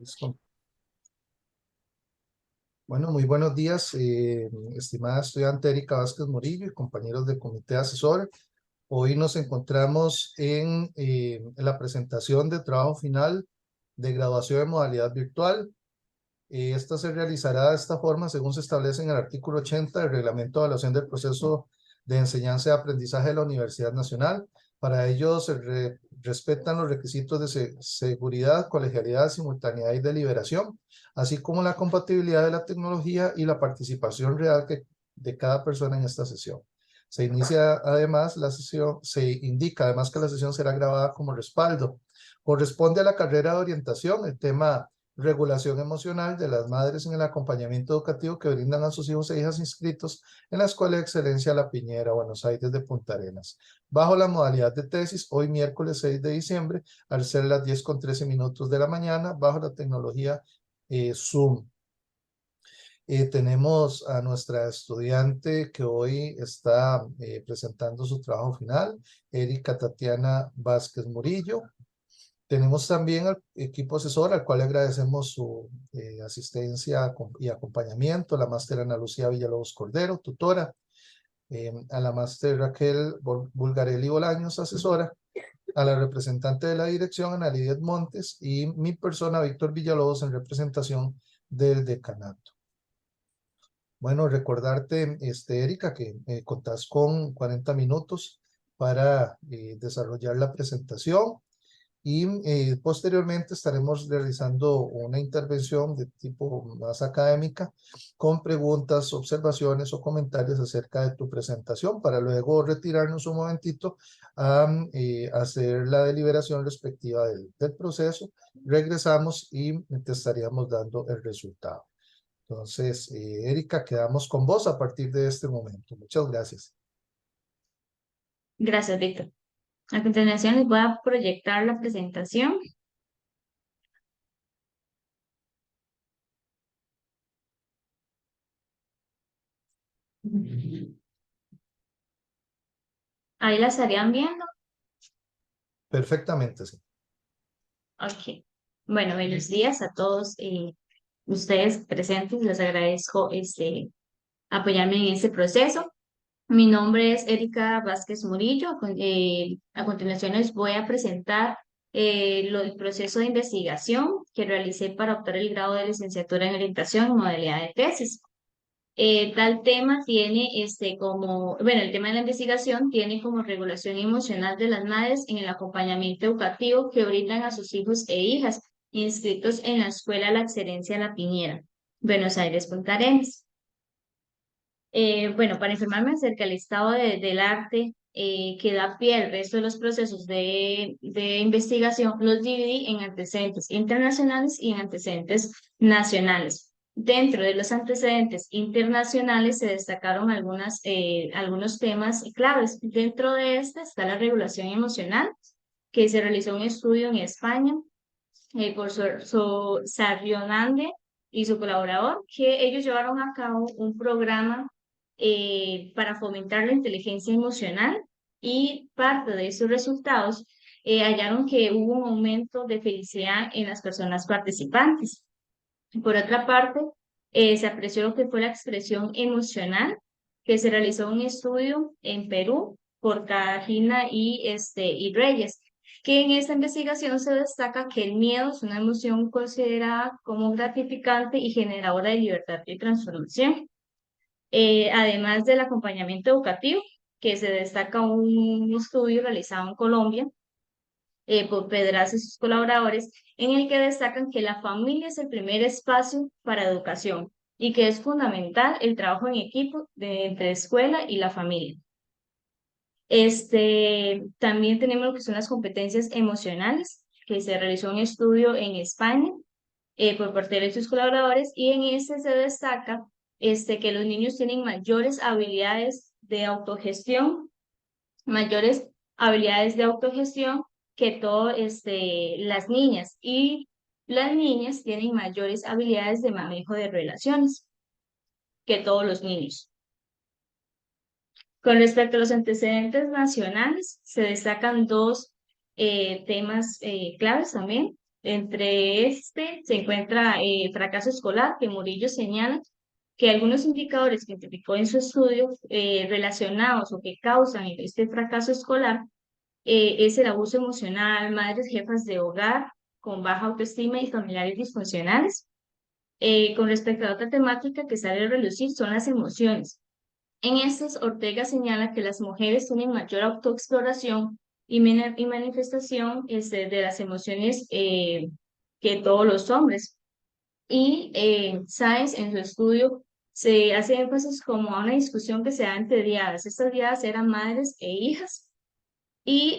Listo. Bueno, muy buenos días, estimada estudiante Erika Vázquez Murillo y compañeros del comité asesor. Hoy nos encontramos en la presentación de trabajo final de graduación de modalidad virtual. Esta se realizará de esta forma según se establece en el artículo 80 del Reglamento de Evaluación del Proceso de Enseñanza y Aprendizaje de la Universidad Nacional. Para ello se respetan los requisitos de seguridad, colegialidad, simultaneidad y deliberación, así como la compatibilidad de la tecnología y la participación real de cada persona en esta sesión. Se inicia además la sesión, se indica además que la sesión será grabada como respaldo. Corresponde a la carrera de orientación el tema regulación emocional de las madres en el acompañamiento educativo que brindan a sus hijos e hijas inscritos en la Escuela de Excelencia La Piñera, Buenos Aires de Punta Arenas. Bajo la modalidad de tesis, hoy miércoles 6 de diciembre, al ser las 10:13 de la mañana, bajo la tecnología Zoom. Tenemos a nuestra estudiante que hoy está presentando su trabajo final, Erika Tatiana Vázquez Murillo. Tenemos también al equipo asesor, al cual le agradecemos su asistencia y acompañamiento, la máster Ana Lucía Villalobos Cordero, tutora, a la máster Raquel Bulgarelli Bolaños, asesora, a la representante de la dirección, Ana Lidia Montes, y mi persona, Víctor Villalobos, en representación del decanato. Bueno, recordarte, Erika, que contás con 40 minutos para desarrollar la presentación. Y posteriormente estaremos realizando una intervención de tipo más académica con preguntas, observaciones o comentarios acerca de tu presentación para luego retirarnos un momentito a hacer la deliberación respectiva del proceso. Regresamos y te estaríamos dando el resultado. Entonces, Erika, quedamos con vos a partir de este momento. Muchas gracias. Gracias, Víctor. A continuación les voy a proyectar la presentación. Ahí la estarían viendo. Perfectamente, sí. Ok. Bueno, buenos días a todos ustedes presentes. Les agradezco apoyarme en este proceso. Mi nombre es Erika Vázquez Murillo. A continuación les voy a presentar el proceso de investigación que realicé para obtener el grado de licenciatura en orientación y modalidad de tesis. Tal tema tiene el tema de la investigación tiene como regulación emocional de las madres en el acompañamiento educativo que brindan a sus hijos e hijas inscritos en la Escuela La Excelencia La Piñera, Buenos Aires, Punta Arenas. Bueno, para informarme acerca del estado del arte que da pie al resto de los procesos de investigación, los dividí en antecedentes internacionales y en antecedentes nacionales. Dentro de los antecedentes internacionales se destacaron algunos temas claves. Dentro de este está la regulación emocional, que se realizó un estudio en España por Sarrionande y su colaborador, que ellos llevaron a cabo un programa para fomentar la inteligencia emocional y parte de esos resultados hallaron que hubo un aumento de felicidad en las personas participantes. Por otra parte, se apreció lo que fue la expresión emocional, que se realizó un estudio en Perú por Cartagena y Reyes, que en esta investigación se destaca que el miedo es una emoción considerada como gratificante y generadora de libertad y transformación. Además del acompañamiento educativo, que se destaca un estudio realizado en Colombia por Pedraza y sus colaboradores, en el que destacan que la familia es el primer espacio para educación y que es fundamental el trabajo en equipo entre escuela y la familia. También tenemos lo que son las competencias emocionales, que se realizó un estudio en España por parte de sus colaboradores y en este se destaca que los niños tienen mayores habilidades de autogestión que todas las niñas, y las niñas tienen mayores habilidades de manejo de relaciones que todos los niños. Con respecto a los antecedentes nacionales, se destacan dos temas claves también. Entre este se encuentra fracaso escolar, que Murillo señala que algunos indicadores que identificó en su estudio relacionados o que causan este fracaso escolar es el abuso emocional, madres jefas de hogar con baja autoestima y familiares disfuncionales. Con respecto a otra temática que sale a relucir son las emociones. En estas, Ortega señala que las mujeres tienen mayor autoexploración y manifestación de las emociones que todos los hombres. Y Sáenz en su estudio se hace énfasis como a una discusión que se da entre diadas. Estas diadas eran madres e hijas y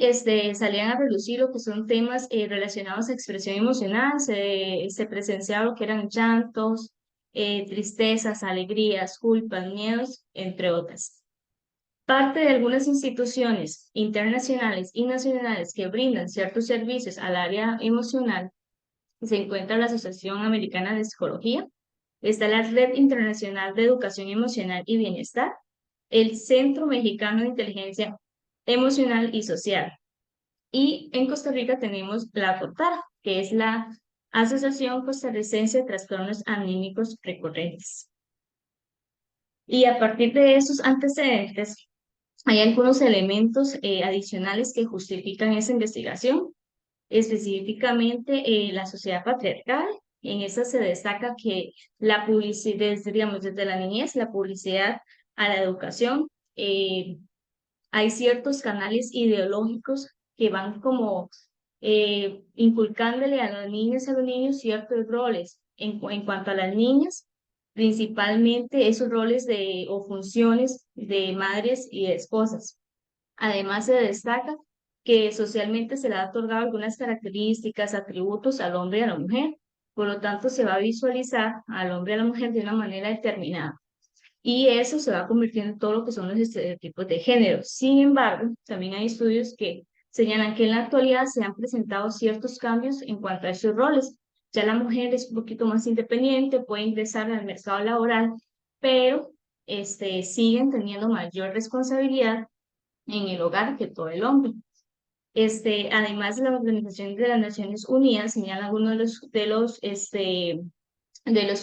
salían a relucir lo que son temas relacionados a expresión emocional. Se presenciaba lo que eran llantos, tristezas, alegrías, culpas, miedos, entre otras. Parte de algunas instituciones internacionales y nacionales que brindan ciertos servicios al área emocional se encuentra la Asociación Americana de Psicología, está la Red Internacional de Educación Emocional y Bienestar, el Centro Mexicano de Inteligencia Emocional y Social. Y en Costa Rica tenemos la COTAR, que es la Asociación Costarricense de Trastornos Anímicos Recurrentes. Y a partir de esos antecedentes, hay algunos elementos adicionales que justifican esa investigación, específicamente la sociedad patriarcal. En esta se destaca que la publicidad, digamos, desde la niñez, la publicidad a la educación, hay ciertos canales ideológicos que van como inculcándole a las niñas y a los niños ciertos roles. En cuanto a las niñas, principalmente esos roles o funciones de madres y de esposas. Además, se destaca que socialmente se le ha otorgado algunas características, atributos al hombre y a la mujer. Por lo tanto, se va a visualizar al hombre y a la mujer de una manera determinada. Y eso se va convirtiendo en todo lo que son los estereotipos de género. Sin embargo, también hay estudios que señalan que en la actualidad se han presentado ciertos cambios en cuanto a esos roles. Ya la mujer es un poquito más independiente, puede ingresar al mercado laboral, pero siguen teniendo mayor responsabilidad en el hogar que todo el hombre. Además, la Organización de las Naciones Unidas señala algunos de los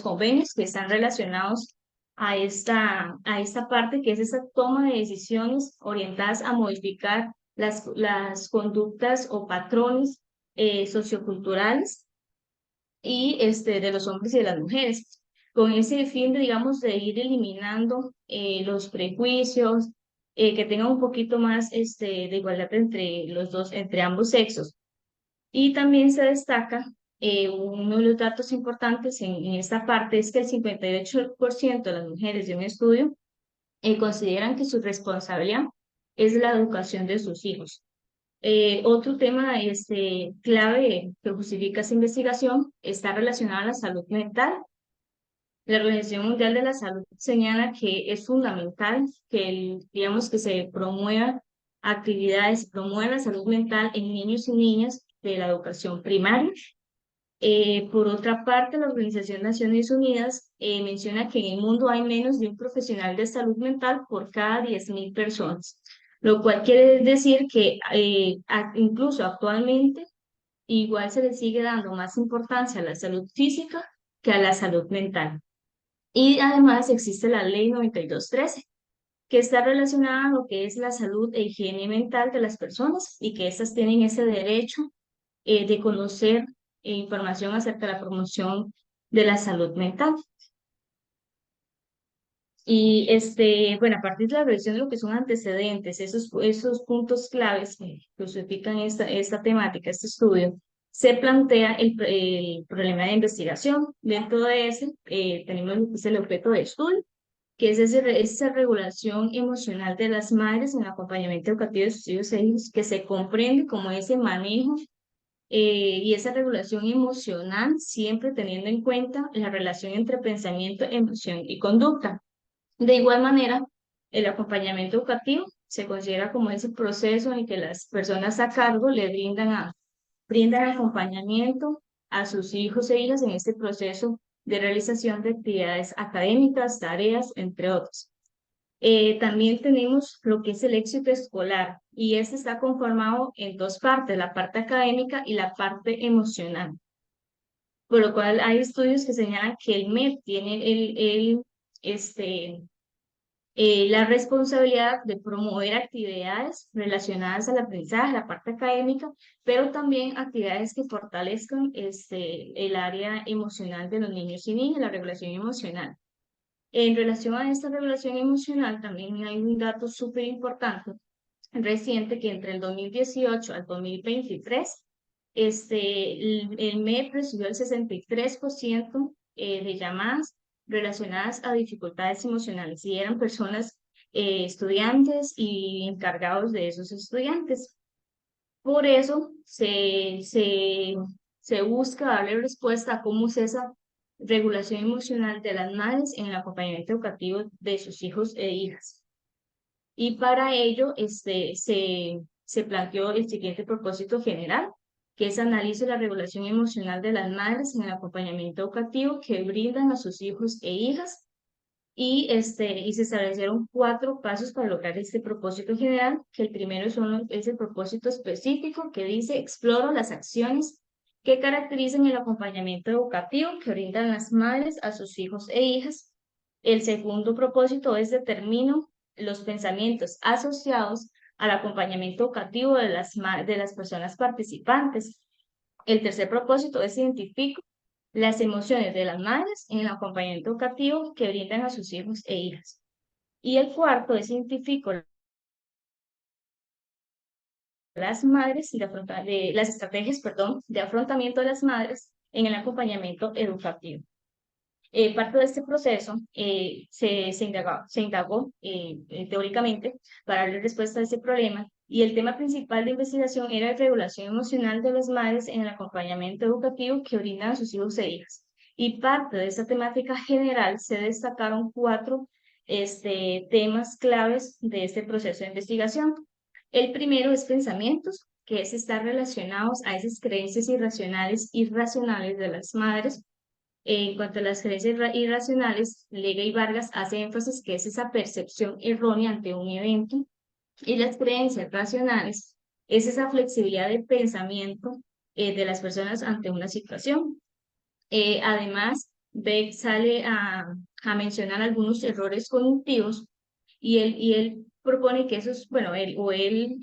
convenios que están relacionados a esta parte, que es esa toma de decisiones orientadas a modificar las conductas o patrones socioculturales y de los hombres y de las mujeres, con ese fin de, digamos, de ir eliminando los prejuicios, que tengan un poquito más de igualdad entre los dos, entre ambos sexos. Y también se destaca uno de los datos importantes en esta parte es que el 58% de las mujeres de un estudio consideran que su responsabilidad es la educación de sus hijos. Otro tema clave que justifica esa investigación está relacionado a la salud mental. La Organización Mundial de la Salud señala que es fundamental digamos, que se promueva actividades, promueva la salud mental en niños y niñas de la educación primaria. Por otra parte, la Organización de Naciones Unidas menciona que en el mundo hay menos de un profesional de salud mental por cada 10.000 personas, lo cual quiere decir que incluso actualmente igual se le sigue dando más importancia a la salud física que a la salud mental. Y además existe la Ley 9213, que está relacionada a lo que es la salud e higiene mental de las personas y que éstas tienen ese derecho de conocer información acerca de la promoción de la salud mental. Y bueno, a partir de la revisión de lo que son antecedentes, esos puntos claves que justifican esta temática, este estudio, se plantea el problema de investigación. Dentro de ese, tenemos lo que es el objeto de estudio, que es esa regulación emocional de las madres en el acompañamiento educativo de sus hijos e hijas, que se comprende como ese manejo y esa regulación emocional, siempre teniendo en cuenta la relación entre pensamiento, emoción y conducta. De igual manera, el acompañamiento educativo se considera como ese proceso en que las personas a cargo le brindan acompañamiento a sus hijos e hijas en este proceso de realización de actividades académicas, tareas, entre otros. También tenemos lo que es el éxito escolar y este está conformado en dos partes, la parte académica y la parte emocional. por lo cual hay estudios que señalan que el MEP tiene este, la responsabilidad de promover actividades relacionadas al aprendizaje, la parte académica, pero también actividades que fortalezcan el área emocional de los niños y niñas, la regulación emocional. En relación a esta regulación emocional, también hay un dato súper importante reciente que entre el 2018 al 2023, el MEP recibió el 63% de llamadas relacionadas a dificultades emocionales y eran personas, estudiantes y encargados de esos estudiantes. Por eso se busca darle respuesta a cómo es esa regulación emocional de las madres en el acompañamiento educativo de sus hijos e hijas. Y para ello se planteó el siguiente propósito general, que es analizar la regulación emocional de las madres en el acompañamiento educativo que brindan a sus hijos e hijas. Y se establecieron 4 pasos para lograr este propósito general, que el primero es el propósito específico que dice: exploro las acciones que caracterizan el acompañamiento educativo que brindan las madres a sus hijos e hijas. El segundo propósito es: determino los pensamientos asociados al acompañamiento educativo de las personas participantes. El tercer propósito es: identifico las emociones de las madres en el acompañamiento educativo que brindan a sus hijos e hijas. Y el cuarto es: identifico las madres y las estrategias, perdón, de afrontamiento de las madres en el acompañamiento educativo. Parte de este proceso se indagó teóricamente para darle respuesta a este problema, y el tema principal de investigación era la regulación emocional de las madres en el acompañamiento educativo que brindan a sus hijos e hijas. Y parte de esta temática general se destacaron 4 temas claves de este proceso de investigación. El primero es pensamientos, que es estar relacionados a esas creencias irracionales de las madres. En cuanto a las creencias irracionales, Lega y Vargas hace énfasis que es esa percepción errónea ante un evento, y las creencias racionales es esa flexibilidad de pensamiento de las personas ante una situación. Además, Beck sale a mencionar algunos errores cognitivos, y él propone que esos, bueno, él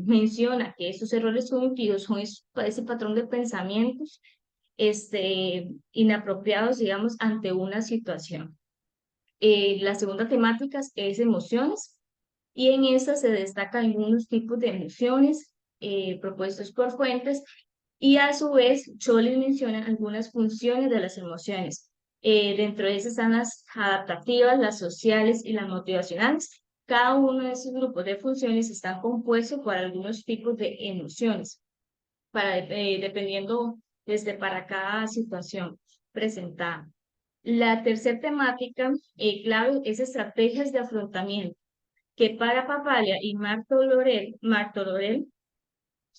menciona que esos errores cognitivos son ese patrón de pensamientos inapropiados, digamos, ante una situación. La segunda temática es emociones, y en esta se destacan algunos tipos de emociones propuestos por Fuentes, y a su vez Scholes menciona algunas funciones de las emociones. Dentro de esas están las adaptativas, las sociales y las motivacionales. Cada uno de esos grupos de funciones están compuestos por algunos tipos de emociones, dependiendo para cada situación presentada. La tercera temática clave es estrategias de afrontamiento, que para Papalia y Martorell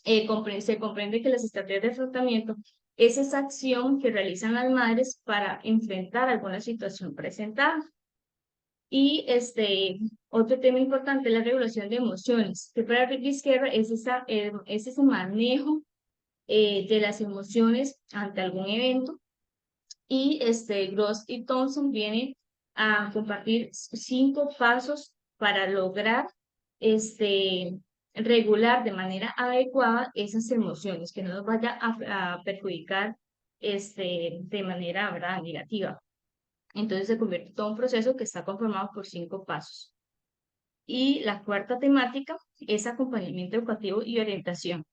se comprende que las estrategias de afrontamiento es esa acción que realizan las madres para enfrentar alguna situación presentada. Y otro tema importante es la regulación de emociones, que para Rick Vizquerra es ese manejo de las emociones ante algún evento. Y Gross y Thompson vienen a compartir 5 pasos para lograr regular de manera adecuada esas emociones, que no nos vaya a perjudicar de manera, ¿verdad?, negativa. Entonces se convierte todo un proceso que está conformado por 5 pasos. Y la cuarta temática es acompañamiento educativo y orientación.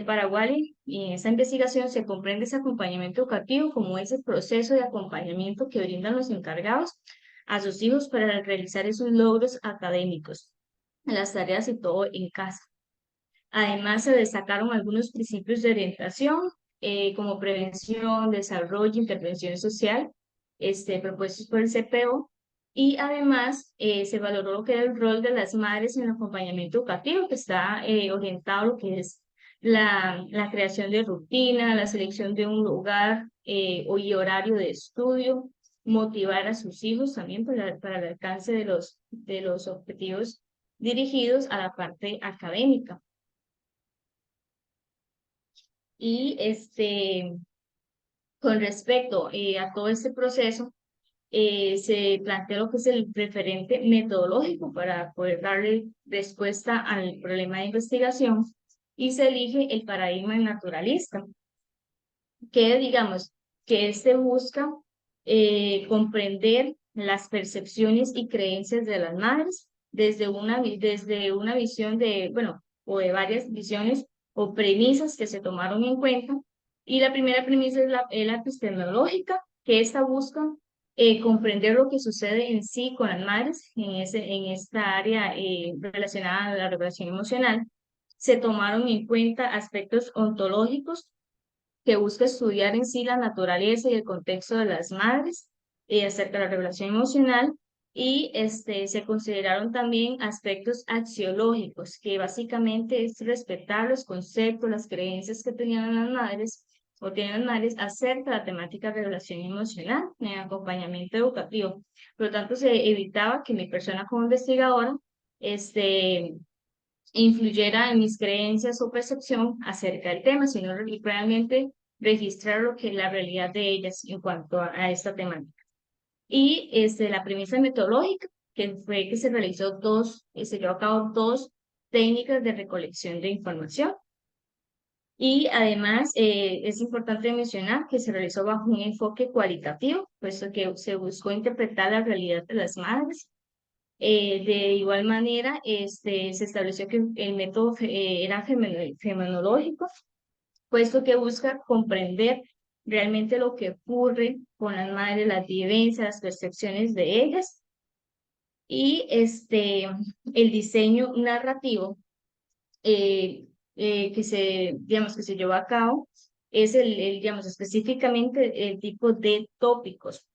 Para Wally, y en esta investigación se comprende ese acompañamiento educativo como ese proceso de acompañamiento que brindan los encargados a sus hijos para realizar esos logros académicos, las tareas y todo en casa. Además, se destacaron algunos principios de orientación, como prevención, desarrollo, intervención social, propuestos por el CPO. Y además se valoró lo que era el rol de las madres en el acompañamiento educativo, que está orientado a lo que es la creación de rutina, la selección de un lugar y horario de estudio, motivar a sus hijos también para el alcance de los objetivos dirigidos a la parte académica. Y Con respecto a todo este proceso, se plantea lo que es el referente metodológico para poder darle respuesta al problema de investigación y se elige el paradigma naturalista, que digamos que este busca comprender las percepciones y creencias de las madres desde una visión de, bueno, o de varias visiones o premisas que se tomaron en cuenta. Y la primera premisa es la epistemológica, que esta busca comprender lo que sucede en sí con las madres en esta área relacionada a la regulación emocional. Se tomaron en cuenta aspectos ontológicos que busca estudiar en sí la naturaleza y el contexto de las madres acerca de la regulación emocional y se consideraron también aspectos axiológicos, que básicamente es respetar los conceptos, las creencias que tenían las madres o tienen las madres acerca de la temática de regulación emocional en acompañamiento educativo. Por lo tanto, se evitaba que mi persona como investigadora este, influyera en mis creencias o percepción acerca del tema, sino realmente registrar lo que es la realidad de ellas en cuanto a esta temática. Y la premisa metodológica, que fue que se realizó se llevó a cabo dos técnicas de recolección de información. Y además es importante mencionar que se realizó bajo un enfoque cualitativo, puesto que se buscó interpretar la realidad de las madres de igual manera, se estableció que el método era fenomenológico, puesto que busca comprender realmente lo que ocurre con las madres, las vivencias, las percepciones de ellas, y el diseño narrativo digamos, que se llevó a cabo es digamos, específicamente el tipo de tópicos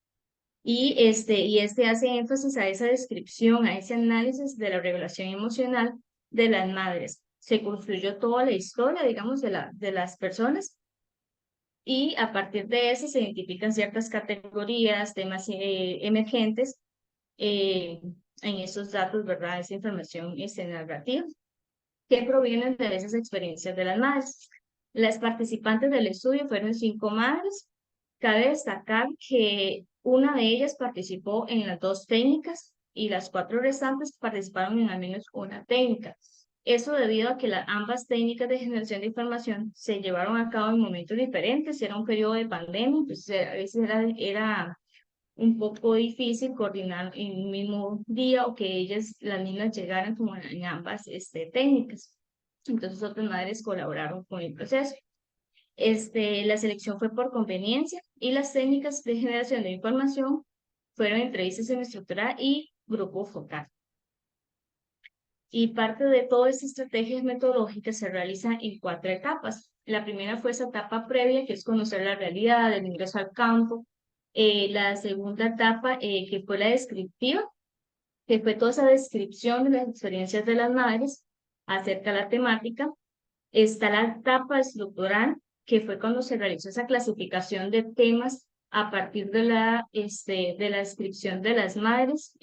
y hace énfasis a esa descripción, a ese análisis de la regulación emocional de las madres. Se construyó toda la historia, digamos, de las personas y a partir de eso se identifican ciertas categorías, temas emergentes eh, en esos datos, ¿verdad? Esa información narrativa que provienen de esas experiencias de las madres. Las participantes del estudio fueron 5 madres. Cabe destacar que una de ellas participó en las dos técnicas y las 4 restantes participaron en al menos una técnica. Eso debido a que ambas técnicas de generación de información se llevaron a cabo en momentos diferentes, era un periodo de pandemia, entonces a veces era un poco difícil coordinar en un mismo día o que ellas, las niñas, llegaran como en ambas técnicas. Entonces otras madres colaboraron con el proceso. La selección fue por conveniencia y las técnicas de generación de información fueron entrevistas semiestructurada y grupo focal. Y parte de todas estas estrategias metodológicas se realiza en 4 etapas. La primera fue esa etapa previa, que es conocer la realidad, el ingreso al campo. La segunda etapa, que fue la descriptiva, que fue toda esa descripción de las experiencias de las madres acerca de la temática. Está la etapa estructural, que fue cuando se realizó esa clasificación de temas a partir de la descripción de las madres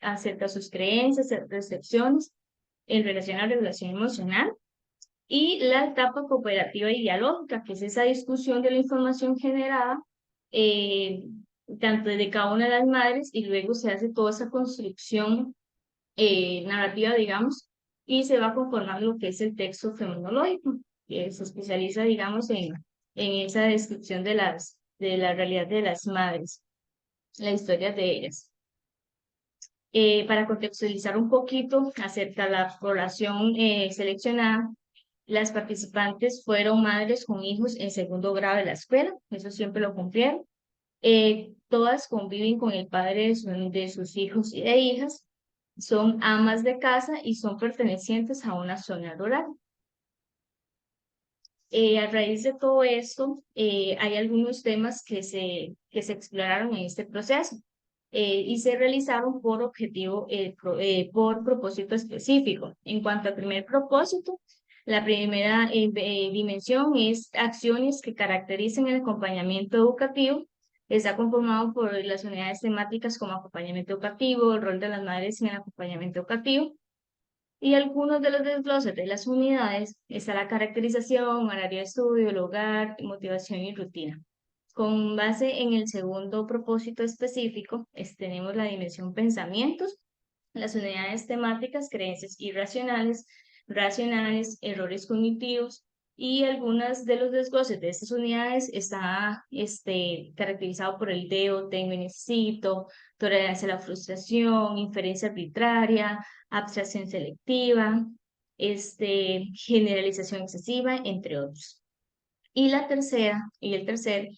acerca de sus creencias, percepciones en relación a la regulación emocional. Y la etapa cooperativa y dialógica, que es esa discusión de la información generada eh, tanto de cada una de las madres y luego se hace toda esa construcción narrativa, digamos, y se va conformando lo que es el texto fenomenológico, que se especializa, digamos, en esa descripción de la realidad de las madres, la historia de ellas. Para contextualizar un poquito acerca de la población seleccionada, las participantes fueron madres con hijos en segundo grado de la escuela, eso siempre lo cumplieron. Todas conviven con el padre de sus hijos y de hijas, son amas de casa y son pertenecientes a una zona rural. A raíz de todo esto, hay algunos temas que se exploraron en este proceso y se realizaron por objetivo, por propósito específico. En cuanto al primer propósito, la primera dimensión es acciones que caracterizan el acompañamiento educativo. Está conformado por las unidades temáticas como acompañamiento educativo, el rol de las madres en el acompañamiento educativo, y algunos de los desgloses de las unidades está la caracterización, horario de estudio, el hogar, motivación y rutina. Con base en el segundo propósito específico, tenemos la dimensión pensamientos, las unidades temáticas, creencias irracionales, racionales, errores cognitivos, y algunas de los desgloses de estas unidades está caracterizado por el debo, tengo y necesito, tolerancia a la frustración, inferencia arbitraria, abstracción selectiva, generalización excesiva, entre otros. Y la tercera, y el tercer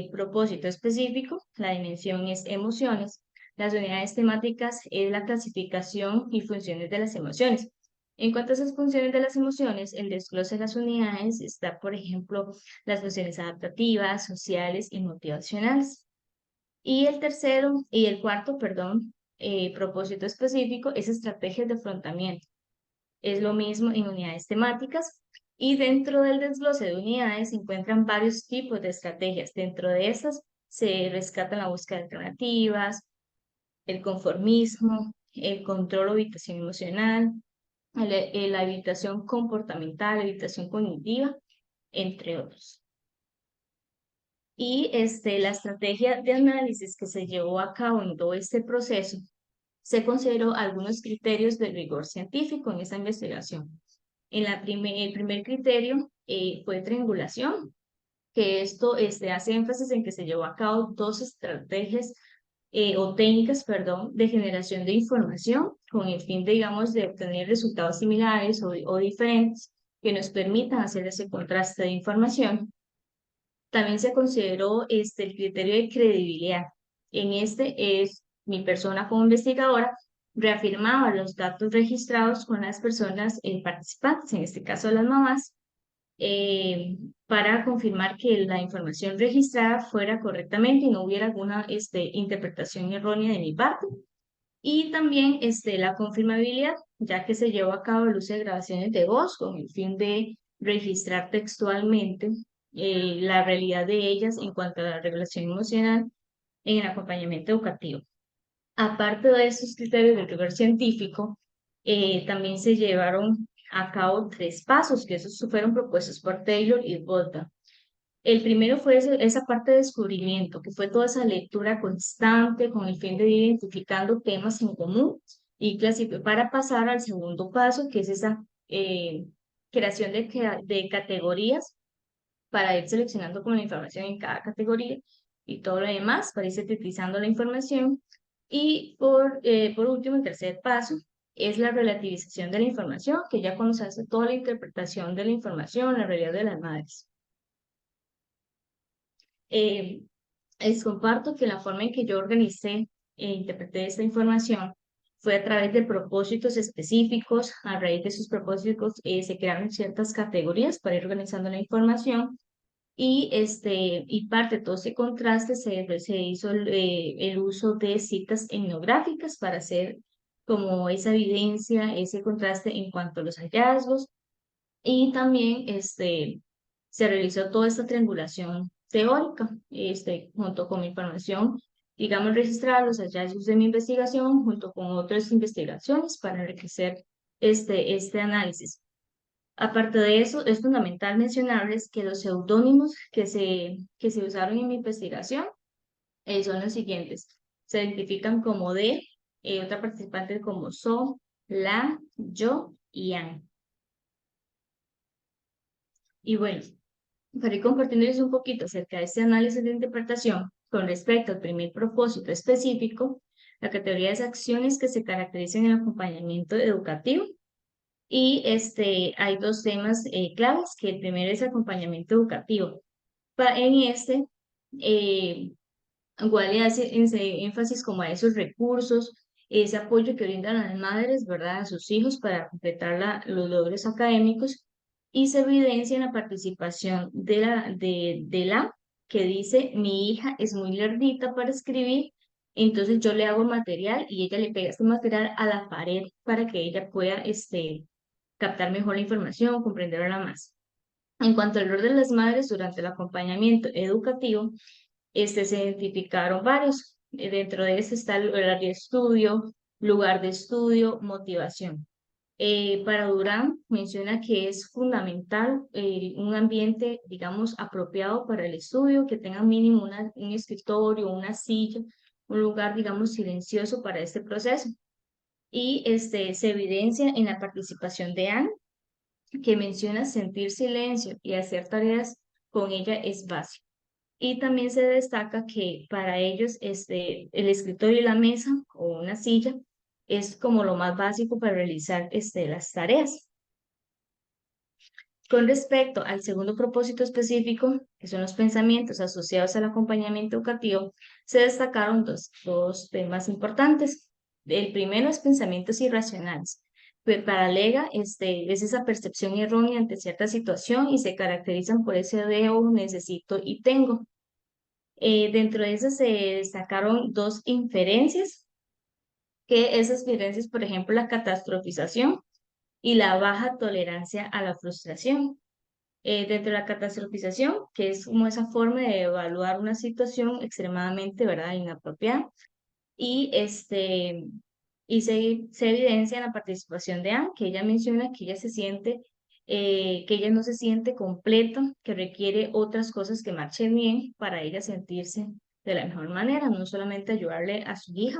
propósito específico, la dimensión es emociones. Las unidades temáticas es la clasificación y funciones de las emociones. En cuanto a esas funciones de las emociones, el desglose de las unidades está, por ejemplo, las funciones adaptativas, sociales y motivacionales. Y el tercero, y el cuarto, perdón, propósito específico es estrategias de afrontamiento. Es lo mismo en unidades temáticas, y dentro del desglose de unidades se encuentran varios tipos de estrategias. Dentro de estas se rescatan la búsqueda de alternativas, el conformismo, el control o evitación emocional, la evitación comportamental, la evitación cognitiva, entre otros. Y la estrategia de análisis que se llevó a cabo en todo este proceso, se consideró algunos criterios de rigor científico en esa investigación. El primer criterio fue triangulación, que esto hace énfasis en que se llevó a cabo dos estrategias o técnicas, perdón, de generación de información con el fin, digamos, de obtener resultados similares o diferentes que nos permitan hacer ese contraste de información. También se consideró el criterio de credibilidad. En este es mi persona como investigadora reafirmaba los datos registrados con las personas participantes, en este caso las mamás, eh, para confirmar que la información registrada fuera correctamente y no hubiera alguna interpretación errónea de mi parte. Y también la confirmabilidad, ya que se llevó a cabo el uso de grabaciones de voz con el fin de registrar textualmente la realidad de ellas en cuanto a la regulación emocional en el acompañamiento educativo. Aparte de esos criterios de rigor científico, también se llevaron a cabo tres pasos, que esos fueron propuestos por Taylor y Bolton. El primero fue esa parte de descubrimiento, que fue toda esa lectura constante con el fin de ir identificando temas en común y para pasar al segundo paso, que es esa creación de categorías para ir seleccionando como la información en cada categoría y todo lo demás, para ir sintetizando la información. Y por último, el tercer paso es la relativización de la información, que ya cuando se hace toda la interpretación de la información, la realidad de las madres. Les comparto que la forma en que yo organicé e interpreté esta información fue a través de propósitos específicos. A raíz de esos propósitos se crearon ciertas categorías para ir organizando la información, y parte de todo ese contraste se hizo el uso de citas etnográficas para hacer como esa evidencia, ese contraste en cuanto a los hallazgos, y también se realizó toda esta triangulación teórica, junto con mi información, digamos, registrar los hallazgos de mi investigación junto con otras investigaciones para enriquecer este análisis. Aparte de eso, es fundamental mencionarles que los seudónimos que se usaron en mi investigación son los siguientes. Se identifican como de, otra participante como so, la, yo y an. Y bueno, para ir compartiéndoles un poquito acerca de este análisis de interpretación con respecto al primer propósito específico, la categoría es acciones que se caracterizan en el acompañamiento educativo. Y hay dos temas claves, que el primero es acompañamiento educativo. En eh, Wally hace énfasis como a esos recursos, ese apoyo que brindan las madres, ¿verdad?, a sus hijos para completar los logros académicos, y se evidencia en la participación de la que dice: mi hija es muy lerdita para escribir, entonces yo le hago material y ella le pega este material a la pared para que ella pueda captar mejor la información, comprenderla más. En cuanto al rol de las madres durante el acompañamiento educativo, se identificaron varios. Dentro de este está el horario de estudio, lugar de estudio, motivación. Para Durán menciona que es fundamental un ambiente, digamos, apropiado para el estudio, que tenga mínimo un escritorio, una silla, un lugar, digamos, silencioso para este proceso. Y se evidencia en la participación de Anne, que menciona sentir silencio y hacer tareas con ella es básico. Y también se destaca que para ellos el escritorio y la mesa o una silla es como lo más básico para realizar las tareas. Con respecto al segundo propósito específico, que son los pensamientos asociados al acompañamiento educativo, se destacaron dos temas importantes. El primero es pensamientos irracionales. Pues para Lega, es esa percepción errónea ante cierta situación y se caracterizan por ese debo, necesito y tengo. Dentro de esas se destacaron dos inferencias, que esas inferencias, por ejemplo, la catastrofización y la baja tolerancia a la frustración. Dentro de la catastrofización, que es como esa forma de evaluar una situación extremadamente, ¿verdad?, inapropiada, y, se evidencia en la participación de Anne, que ella menciona que ella se siente, que ella no se siente completa, que requiere otras cosas que marchen bien para ella sentirse de la mejor manera, no solamente ayudarle a su hija.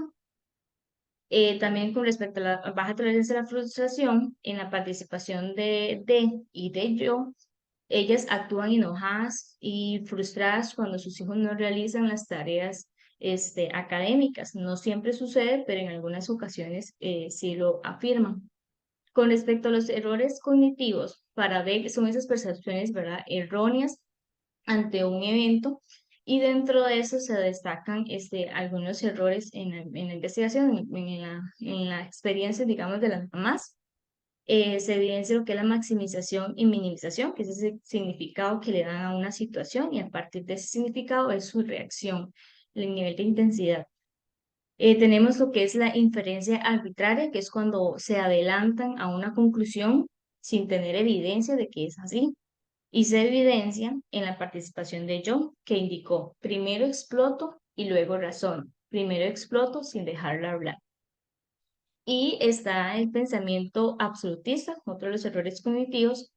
También con respecto a la baja tolerancia a la frustración, en la participación de y de yo, ellas actúan enojadas y frustradas cuando sus hijos no realizan las tareas académicas. No siempre sucede, pero en algunas ocasiones sí lo afirman. Con respecto a los errores cognitivos, para ver son esas percepciones, ¿verdad?, erróneas ante un evento, y dentro de eso se destacan algunos errores en la investigación, en la experiencia, digamos, de las mamás. Se evidencia lo que es la maximización y minimización, que es ese significado que le dan a una situación, y a partir de ese significado es su reacción, el nivel de intensidad. Tenemos lo que es la inferencia arbitraria, que es cuando se adelantan a una conclusión sin tener evidencia de que es así. Y se evidencia en la participación de yo, que indicó primero exploto y luego razono. Primero exploto sin dejarla hablar. Y está el pensamiento absolutista, otro de los errores cognitivos,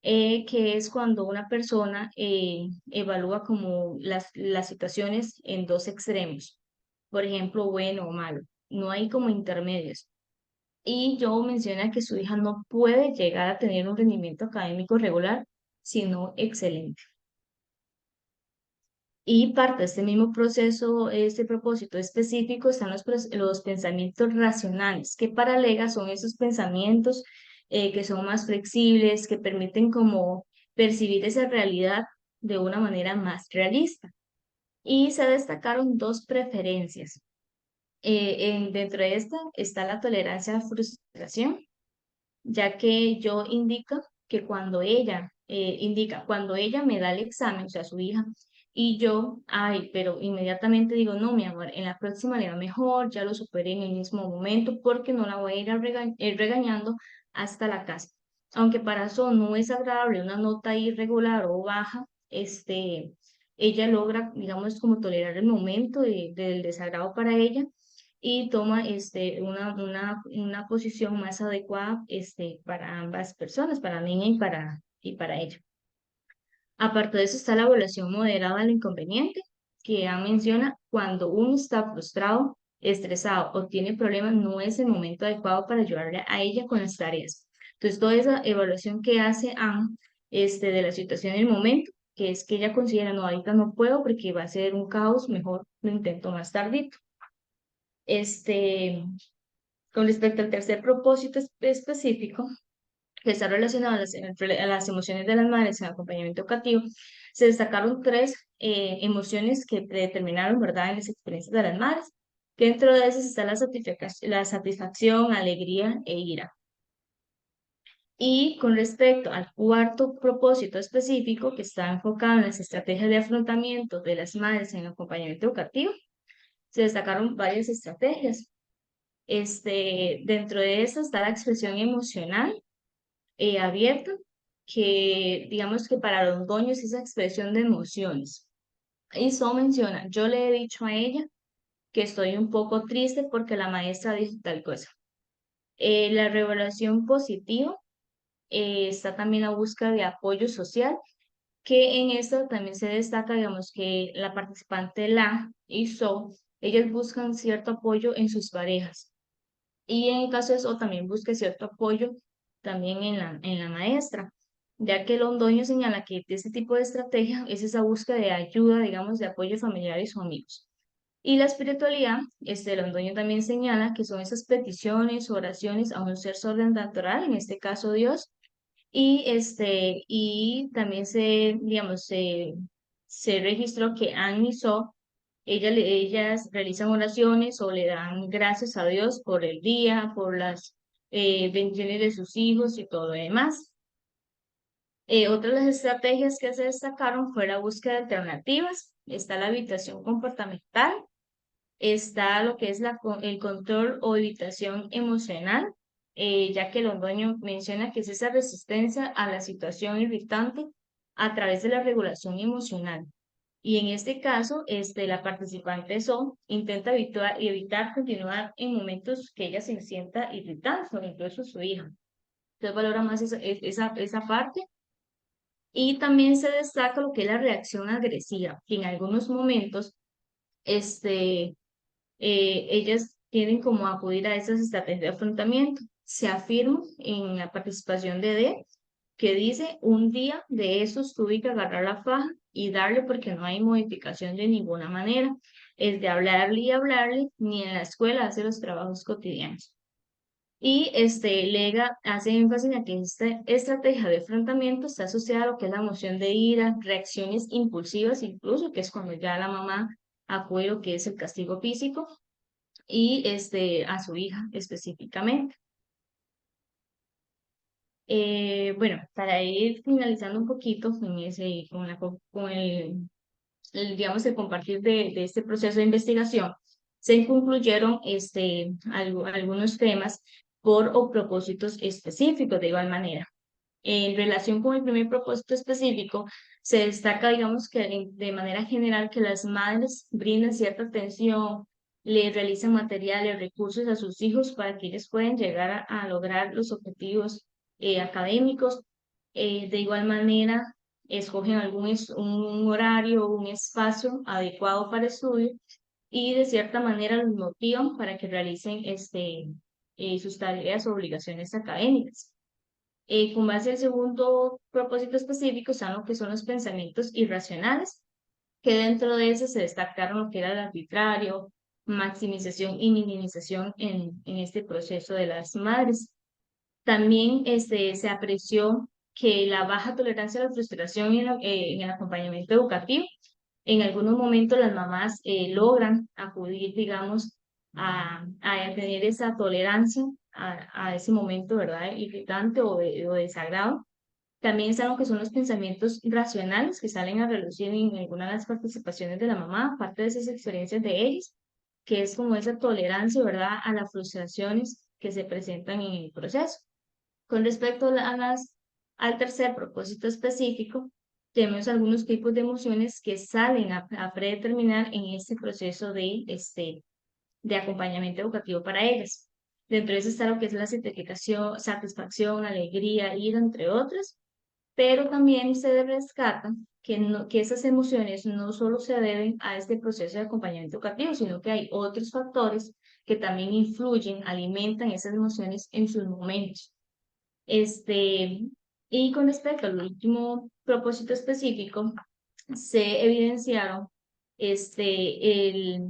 que es cuando una persona evalúa como las situaciones en dos extremos, por ejemplo, bueno o malo. No hay como intermedios. Y Joe menciona que su hija no puede llegar a tener un rendimiento académico regular, sino excelente. Y parte de este mismo proceso, este propósito específico, están los pensamientos racionales, que para Lega son esos pensamientos que son más flexibles, que permiten como percibir esa realidad de una manera más realista. Y se destacaron dos preferencias. Dentro de esta está la tolerancia a la frustración, ya que yo indica que cuando ella me da el examen, o sea, su hija, y yo, ay, pero inmediatamente digo, no, mi amor, en la próxima le va mejor, ya lo superé en el mismo momento, porque no la voy a ir regañando hasta la casa. Aunque para eso no es agradable una nota irregular o baja, ella logra, digamos, como tolerar el momento del desagrado para ella, y toma una posición más adecuada para ambas personas, para la niña y para ella. Aparte de eso está la evaluación moderada del inconveniente, que ya menciona cuando uno está frustrado, estresado o tiene problemas, no es el momento adecuado para ayudarle a ella con las tareas. Entonces, toda esa evaluación que hace Anne de la situación en el momento, que es que ella considera, no, ahorita no puedo porque va a ser un caos, mejor lo intento más tardito. Este, con respecto al tercer propósito específico, que está relacionado a las emociones de las madres en el acompañamiento educativo, se destacaron tres emociones que predeterminaron, ¿verdad?, en las experiencias de las madres, que dentro de esas está la satisfacción, alegría e ira. Y con respecto al cuarto propósito específico, que está enfocado en las estrategias de afrontamiento de las madres en el acompañamiento educativo, se destacaron varias estrategias. Dentro de esta está la expresión emocional abierta, que digamos que para los doños es esa expresión de emociones. Y eso menciona, yo le he dicho a ella que estoy un poco triste porque la maestra dijo tal cosa. La reevaluación positiva, está también la búsqueda de apoyo social, que en esto también se destaca, digamos, que la participante La y So, ellas buscan cierto apoyo en sus parejas. Y en el caso de eso también busca cierto apoyo también en la maestra, ya que Londoño señala que este tipo de estrategia es esa búsqueda de ayuda, digamos, de apoyo familiares o amigos. Y la espiritualidad, Londoño también señala que son esas peticiones, oraciones a un ser sobrenatural, en este caso Dios, y también digamos, se registró que Anne y So, ellas realizan oraciones o le dan gracias a Dios por el día, por las bendiciones de sus hijos y todo lo demás. Otra de las estrategias que se destacaron fue la búsqueda de alternativas. Está la habitación comportamental, está lo que es el control o evitación emocional, ya que Londoño menciona que es esa resistencia a la situación irritante a través de la regulación emocional. Y en este caso, la participante So intenta evitar continuar en momentos que ella se sienta irritante, o incluso su hija. Entonces valora más esa parte. Y también se destaca lo que es la reacción agresiva, que en algunos momentos, este, ellas tienen como a acudir a esas estrategias de afrontamiento. Se afirma en la participación de D que dice, un día de esos tuve que agarrar la faja y darle porque no hay modificación de ninguna manera. Es de hablarle y hablarle, ni en la escuela hace los trabajos cotidianos. Y Lega hace énfasis en que esta estrategia de afrontamiento está asociada a lo que es la emoción de ira, reacciones impulsivas incluso, que es cuando ya la mamá acude a lo que es el castigo físico, y a su hija específicamente. Bueno, para ir finalizando un poquito con digamos, el compartir de este proceso de investigación, se concluyeron algunos temas por o propósitos específicos de igual manera. En relación con el primer propósito específico, se destaca, digamos, que de manera general que las madres brindan cierta atención, le realizan materiales, recursos a sus hijos para que ellos puedan llegar a lograr los objetivos académicos. De igual manera, escogen un horario, un espacio adecuado para estudio y de cierta manera los motivan para que realicen sus tareas o obligaciones académicas. Con base al segundo propósito específico están lo que son los pensamientos irracionales, que dentro de ese se destacaron lo que era el arbitrario, maximización y minimización en este proceso de las madres. También se apreció que la baja tolerancia a la frustración en el acompañamiento educativo, en algunos momentos las mamás logran acudir, digamos, a tener esa tolerancia a ese momento, ¿verdad? Irritante o de desagrado. También están lo que son los pensamientos racionales que salen a relucir en algunas de las participaciones de la mamá, aparte de esas experiencias de ellos, que es como esa tolerancia, ¿verdad?, a las frustraciones que se presentan en el proceso. Con respecto al tercer propósito específico, tenemos algunos tipos de emociones que salen a predeterminar en este proceso de acompañamiento educativo para ellas. Dentro de eso está lo que es la satisfacción, alegría, ira, entre otras, pero también se rescata que esas emociones no solo se deben a este proceso de acompañamiento educativo, sino que hay otros factores que también influyen, alimentan esas emociones en sus momentos. Este, y con respecto al último propósito específico, se evidenciaron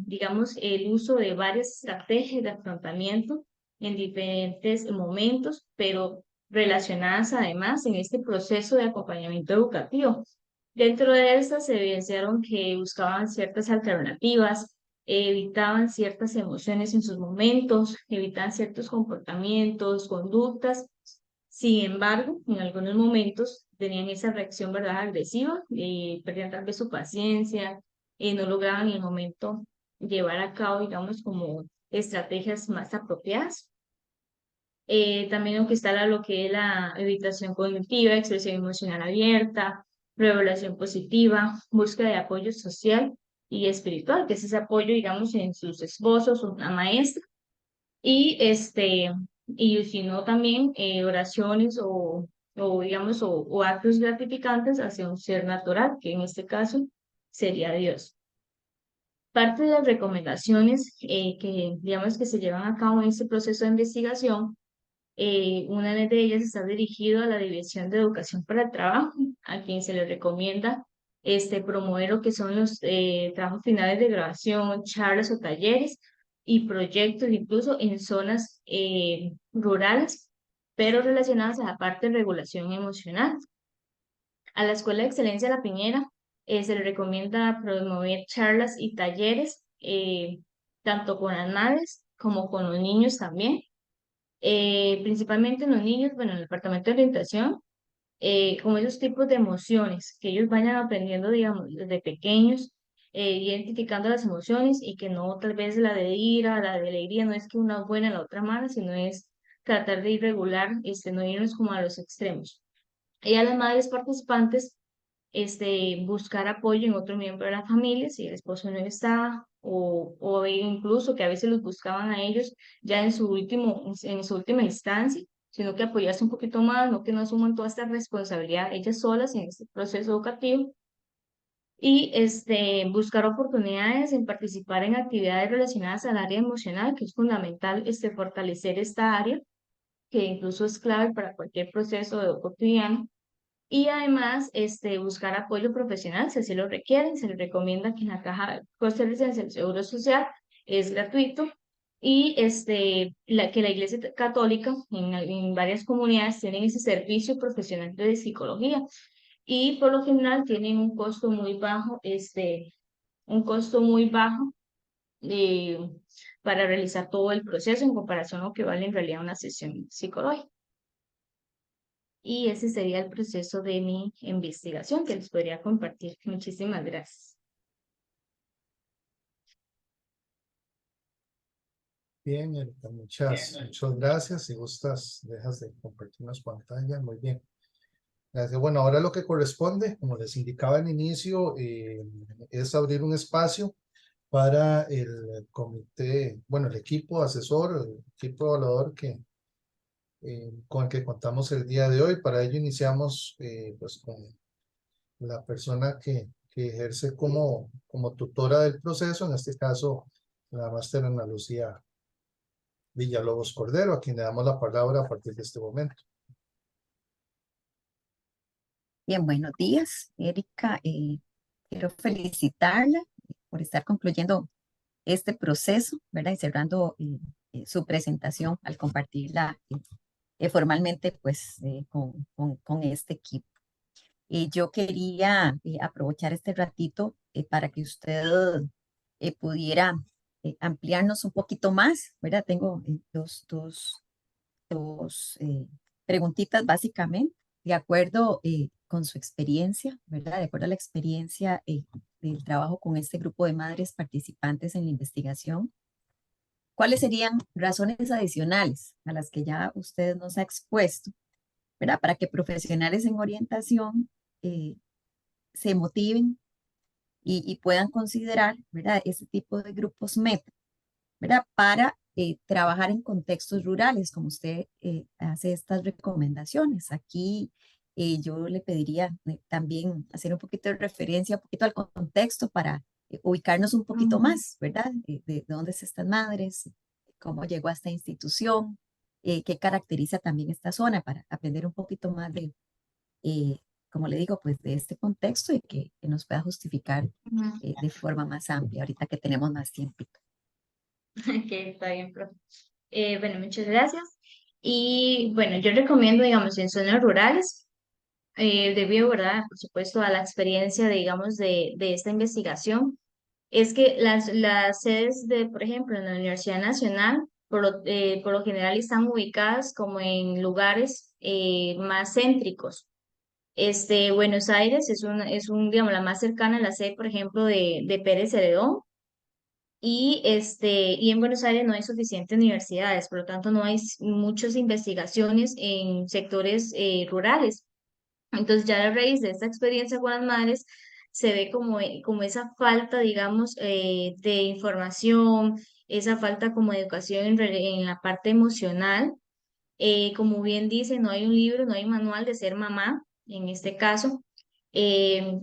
digamos, el uso de varias estrategias de afrontamiento en diferentes momentos, pero relacionadas además en este proceso de acompañamiento educativo. Dentro de estas se evidenciaron que buscaban ciertas alternativas, evitaban ciertas emociones en sus momentos, evitaban ciertos comportamientos, conductas. Sin embargo, en algunos momentos tenían esa reacción, ¿verdad?, agresiva, perdían tal vez su paciencia, no lograban en el momento llevar a cabo, digamos, como estrategias más apropiadas. También aunque está lo que es la evitación cognitiva, expresión emocional abierta, revelación positiva, búsqueda de apoyo social y espiritual, que es ese apoyo, digamos, en sus esposos, una maestra. Y y si no también oraciones o digamos, o actos gratificantes hacia un ser natural, que en este caso sería Dios. Parte de las recomendaciones que, digamos, que se llevan a cabo en este proceso de investigación, una de ellas está dirigido a la División de Educación para el Trabajo, a quien se le recomienda promover lo que son los trabajos finales de grabación, charlas o talleres y proyectos, incluso en zonas rurales, pero relacionadas a la parte de regulación emocional. A la Escuela de Excelencia La Piñera se le recomienda promover charlas y talleres, tanto con las madres como con los niños también. Principalmente en los niños, bueno, en el departamento de orientación, como esos tipos de emociones que ellos vayan aprendiendo, digamos, desde pequeños, identificando las emociones y que no tal vez la de ira, la de alegría, no es que una es buena y la otra mala, sino es tratar de ir regular, no irnos como a los extremos. Y a las madres participantes buscar apoyo en otro miembro de la familia, si el esposo no está, o incluso que a veces los buscaban a ellos ya en su última instancia, sino que apoyarse un poquito más, no que no asuman toda esta responsabilidad ellas solas en este proceso educativo. Y buscar oportunidades en participar en actividades relacionadas al área emocional, que es fundamental fortalecer esta área, que incluso es clave para cualquier proceso de cotidiano y además, buscar apoyo profesional si así lo requieren. Se les recomienda que en la caja costarricense del Seguro Social es gratuito y que la Iglesia Católica en varias comunidades tienen ese servicio profesional de psicología y por lo general tienen un costo muy bajo, un costo muy bajo eh, para realizar todo el proceso en comparación a lo que vale en realidad una sesión psicológica. Y ese sería el proceso de mi investigación que les podría compartir. Muchísimas gracias. Bien, Erika, muchas gracias. Si gustas, dejas de compartirnos pantalla. Muy bien. Gracias. Bueno, ahora lo que corresponde, como les indicaba al inicio, es abrir un espacio para el comité, bueno, el equipo asesor, el equipo evaluador con el que contamos el día de hoy. Para ello iniciamos pues con la persona que ejerce como tutora del proceso, en este caso la máster Ana Lucía Villalobos Cordero, a quien le damos la palabra a partir de este momento. Bien, buenos días, Erika. Quiero felicitarla por estar concluyendo este proceso, ¿verdad? Y cerrando su presentación al compartirla formalmente, pues, con este equipo. Yo quería aprovechar este ratito para que usted pudiera ampliarnos un poquito más, ¿verdad? Tengo dos preguntitas básicamente, de acuerdo con su experiencia, ¿verdad? De acuerdo a la experiencia del trabajo con este grupo de madres participantes en la investigación, ¿cuáles serían razones adicionales a las que ya usted nos ha expuesto, ¿verdad? Para que profesionales en orientación se motiven y puedan considerar, ¿verdad? Este tipo de grupos meta, ¿verdad? Para trabajar en contextos rurales, como usted hace estas recomendaciones. Aquí yo le pediría también hacer un poquito de referencia, un poquito al contexto para ubicarnos un poquito más, ¿verdad? De dónde es estas madres, cómo llegó a esta institución, qué caracteriza también esta zona para aprender un poquito más de, como le digo, pues de este contexto y que nos pueda justificar de forma más amplia, ahorita que tenemos más tiempo. Que está bien, profe. Bueno, muchas gracias. Y bueno, yo recomiendo, digamos, en zonas rurales, debido, ¿verdad? Por supuesto, a la experiencia, digamos, de esta investigación, es que las sedes de, por ejemplo, en la Universidad Nacional, por lo general están ubicadas como en lugares más céntricos. Buenos Aires digamos, la más cercana a la sede, por ejemplo, de Pérez Celedón, y en Buenos Aires no hay suficientes universidades, por lo tanto no hay muchas investigaciones en sectores rurales. Entonces ya a raíz de esta experiencia con las madres se ve como esa falta, digamos, de información, esa falta como de educación en la parte emocional Como bien dice, no hay un libro, no hay un manual de ser mamá, en este caso. Eh,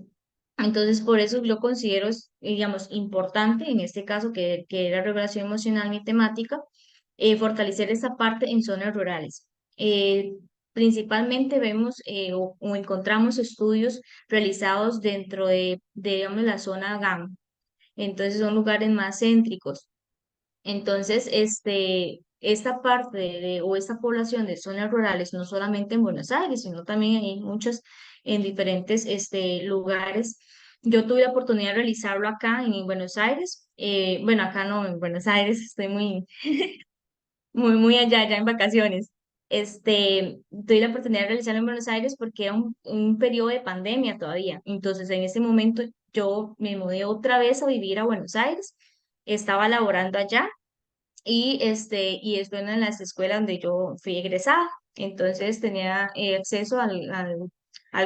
entonces, por eso yo considero, digamos, importante, en este caso, que era regulación emocional mi temática, fortalecer esta parte en zonas rurales. Eh, Principalmente vemos o encontramos estudios realizados dentro digamos, la zona GAM. Entonces, son lugares más céntricos. Entonces, esta parte o esta población de zonas rurales, no solamente en Buenos Aires, sino también hay muchos en diferentes lugares. Yo tuve la oportunidad de realizarlo acá en Buenos Aires. Bueno, acá no, en Buenos Aires estoy muy allá, ya en vacaciones. Tuve la oportunidad de realizarlo en Buenos Aires porque era un periodo de pandemia todavía. Entonces, en ese momento yo me mudé otra vez a vivir a Buenos Aires. Estaba laborando allá y es una de las escuelas donde yo fui egresada. Entonces tenía acceso al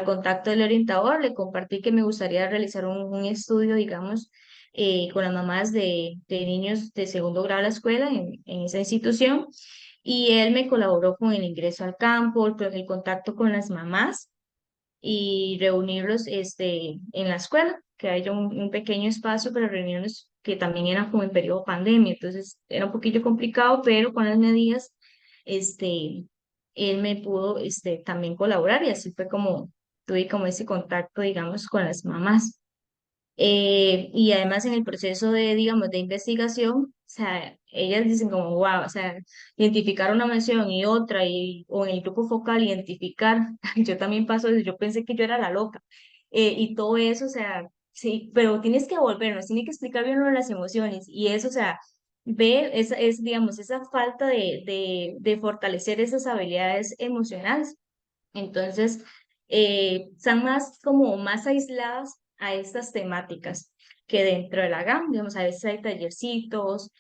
contacto del orientador, le compartí que me gustaría realizar un estudio, digamos, con las mamás de niños de segundo grado de la escuela en esa institución, y él me colaboró con el ingreso al campo, el contacto con las mamás y reunirlos en la escuela, que haya un pequeño espacio para reunirnos, que también era como en periodo pandemia, entonces era un poquillo complicado, pero con las medidas, él me pudo también colaborar, y así fue como tuve como ese contacto, digamos, con las mamás. Y además en el proceso digamos, de investigación, o sea, ellas dicen como, wow, o sea, identificar una mención y otra, o en el grupo focal identificar, yo también paso eso, yo pensé que yo era la loca, y todo eso, o sea, sí, pero tienes que volvernos, tienes que explicar bien lo de las emociones, y eso, o sea, ver, digamos, esa falta de fortalecer esas habilidades emocionales. Entonces, están más como más aisladas a estas temáticas que dentro de la GAM. Digamos, a veces hay tallercitos,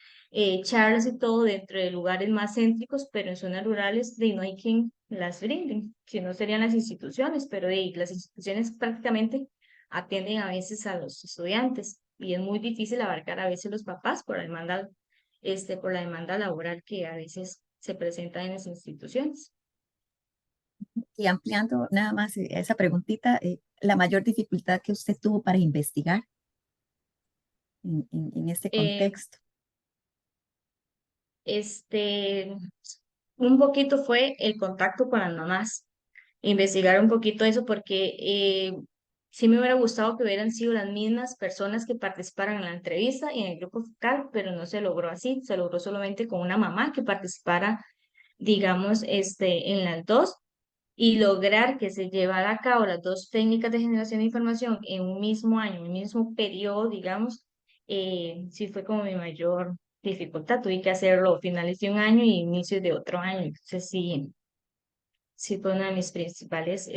charlas y todo dentro de lugares más céntricos, pero en zonas rurales no hay quien las brinden, si no serían las instituciones, pero las instituciones prácticamente atienden a veces a los estudiantes, y es muy difícil abarcar a veces los papás por la demanda laboral que a veces se presenta en las instituciones. Y ampliando nada más esa preguntita, la mayor dificultad que usted tuvo para investigar en este Eh, contexto. Este, un poquito fue el contacto con las mamás, investigar un poquito eso, porque sí me hubiera gustado que hubieran sido las mismas personas que participaran en la entrevista y en el grupo focal, pero no se logró así, se logró solamente con una mamá que participara, digamos, en las dos, y lograr que se llevara a cabo las dos técnicas de generación de información en un mismo año, en un mismo periodo, digamos, sí fue como mi mayor dificultad. Tuve que hacerlo a finales de un año y inicios de otro año. Entonces sí, sí fue una de mis principales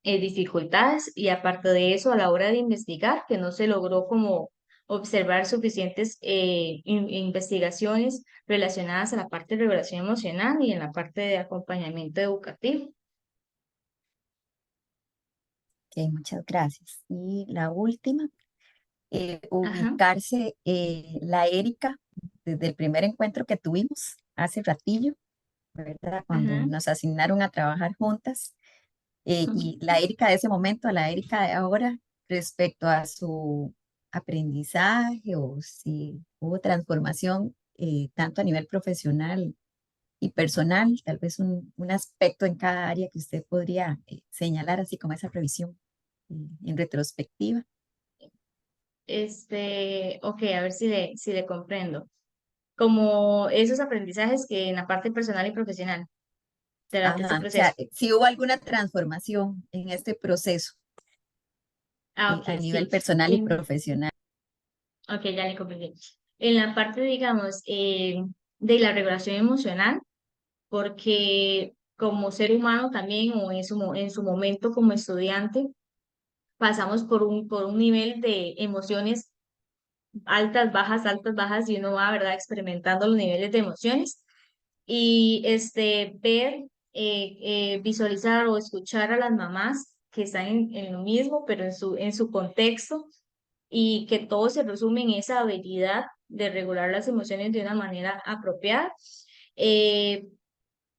dificultades. Y aparte de eso, a la hora de investigar, que no se logró como observar suficientes investigaciones relacionadas a la parte de regulación emocional y en la parte de acompañamiento educativo. Ok, muchas gracias. Y la última, Ajá. ubicarse la Erika desde el primer encuentro que tuvimos hace ratillo, ¿verdad? Cuando Ajá. nos asignaron a trabajar juntas, Ujú. y la Erika de ese momento a la Erika de ahora respecto a su aprendizaje o si hubo transformación tanto a nivel profesional y personal, tal vez un aspecto en cada área que usted podría señalar así como esa revisión en retrospectiva. Ok, a ver si le comprendo. Como esos aprendizajes que en la parte personal y profesional durante este Ajá, o sea, proceso. si hubo alguna transformación en este proceso Ok, a nivel sí. personal y profesional. Ok, ya le comprendí. En la parte, digamos, de la regulación emocional, porque como ser humano también, o en su momento como estudiante, pasamos por un nivel de emociones altas, bajas, y uno va, ¿verdad?, experimentando los niveles de emociones. Y ver, visualizar o escuchar a las mamás que están en lo mismo, pero en su contexto, y que todo se resume en esa habilidad de regular las emociones de una manera apropiada. Eh,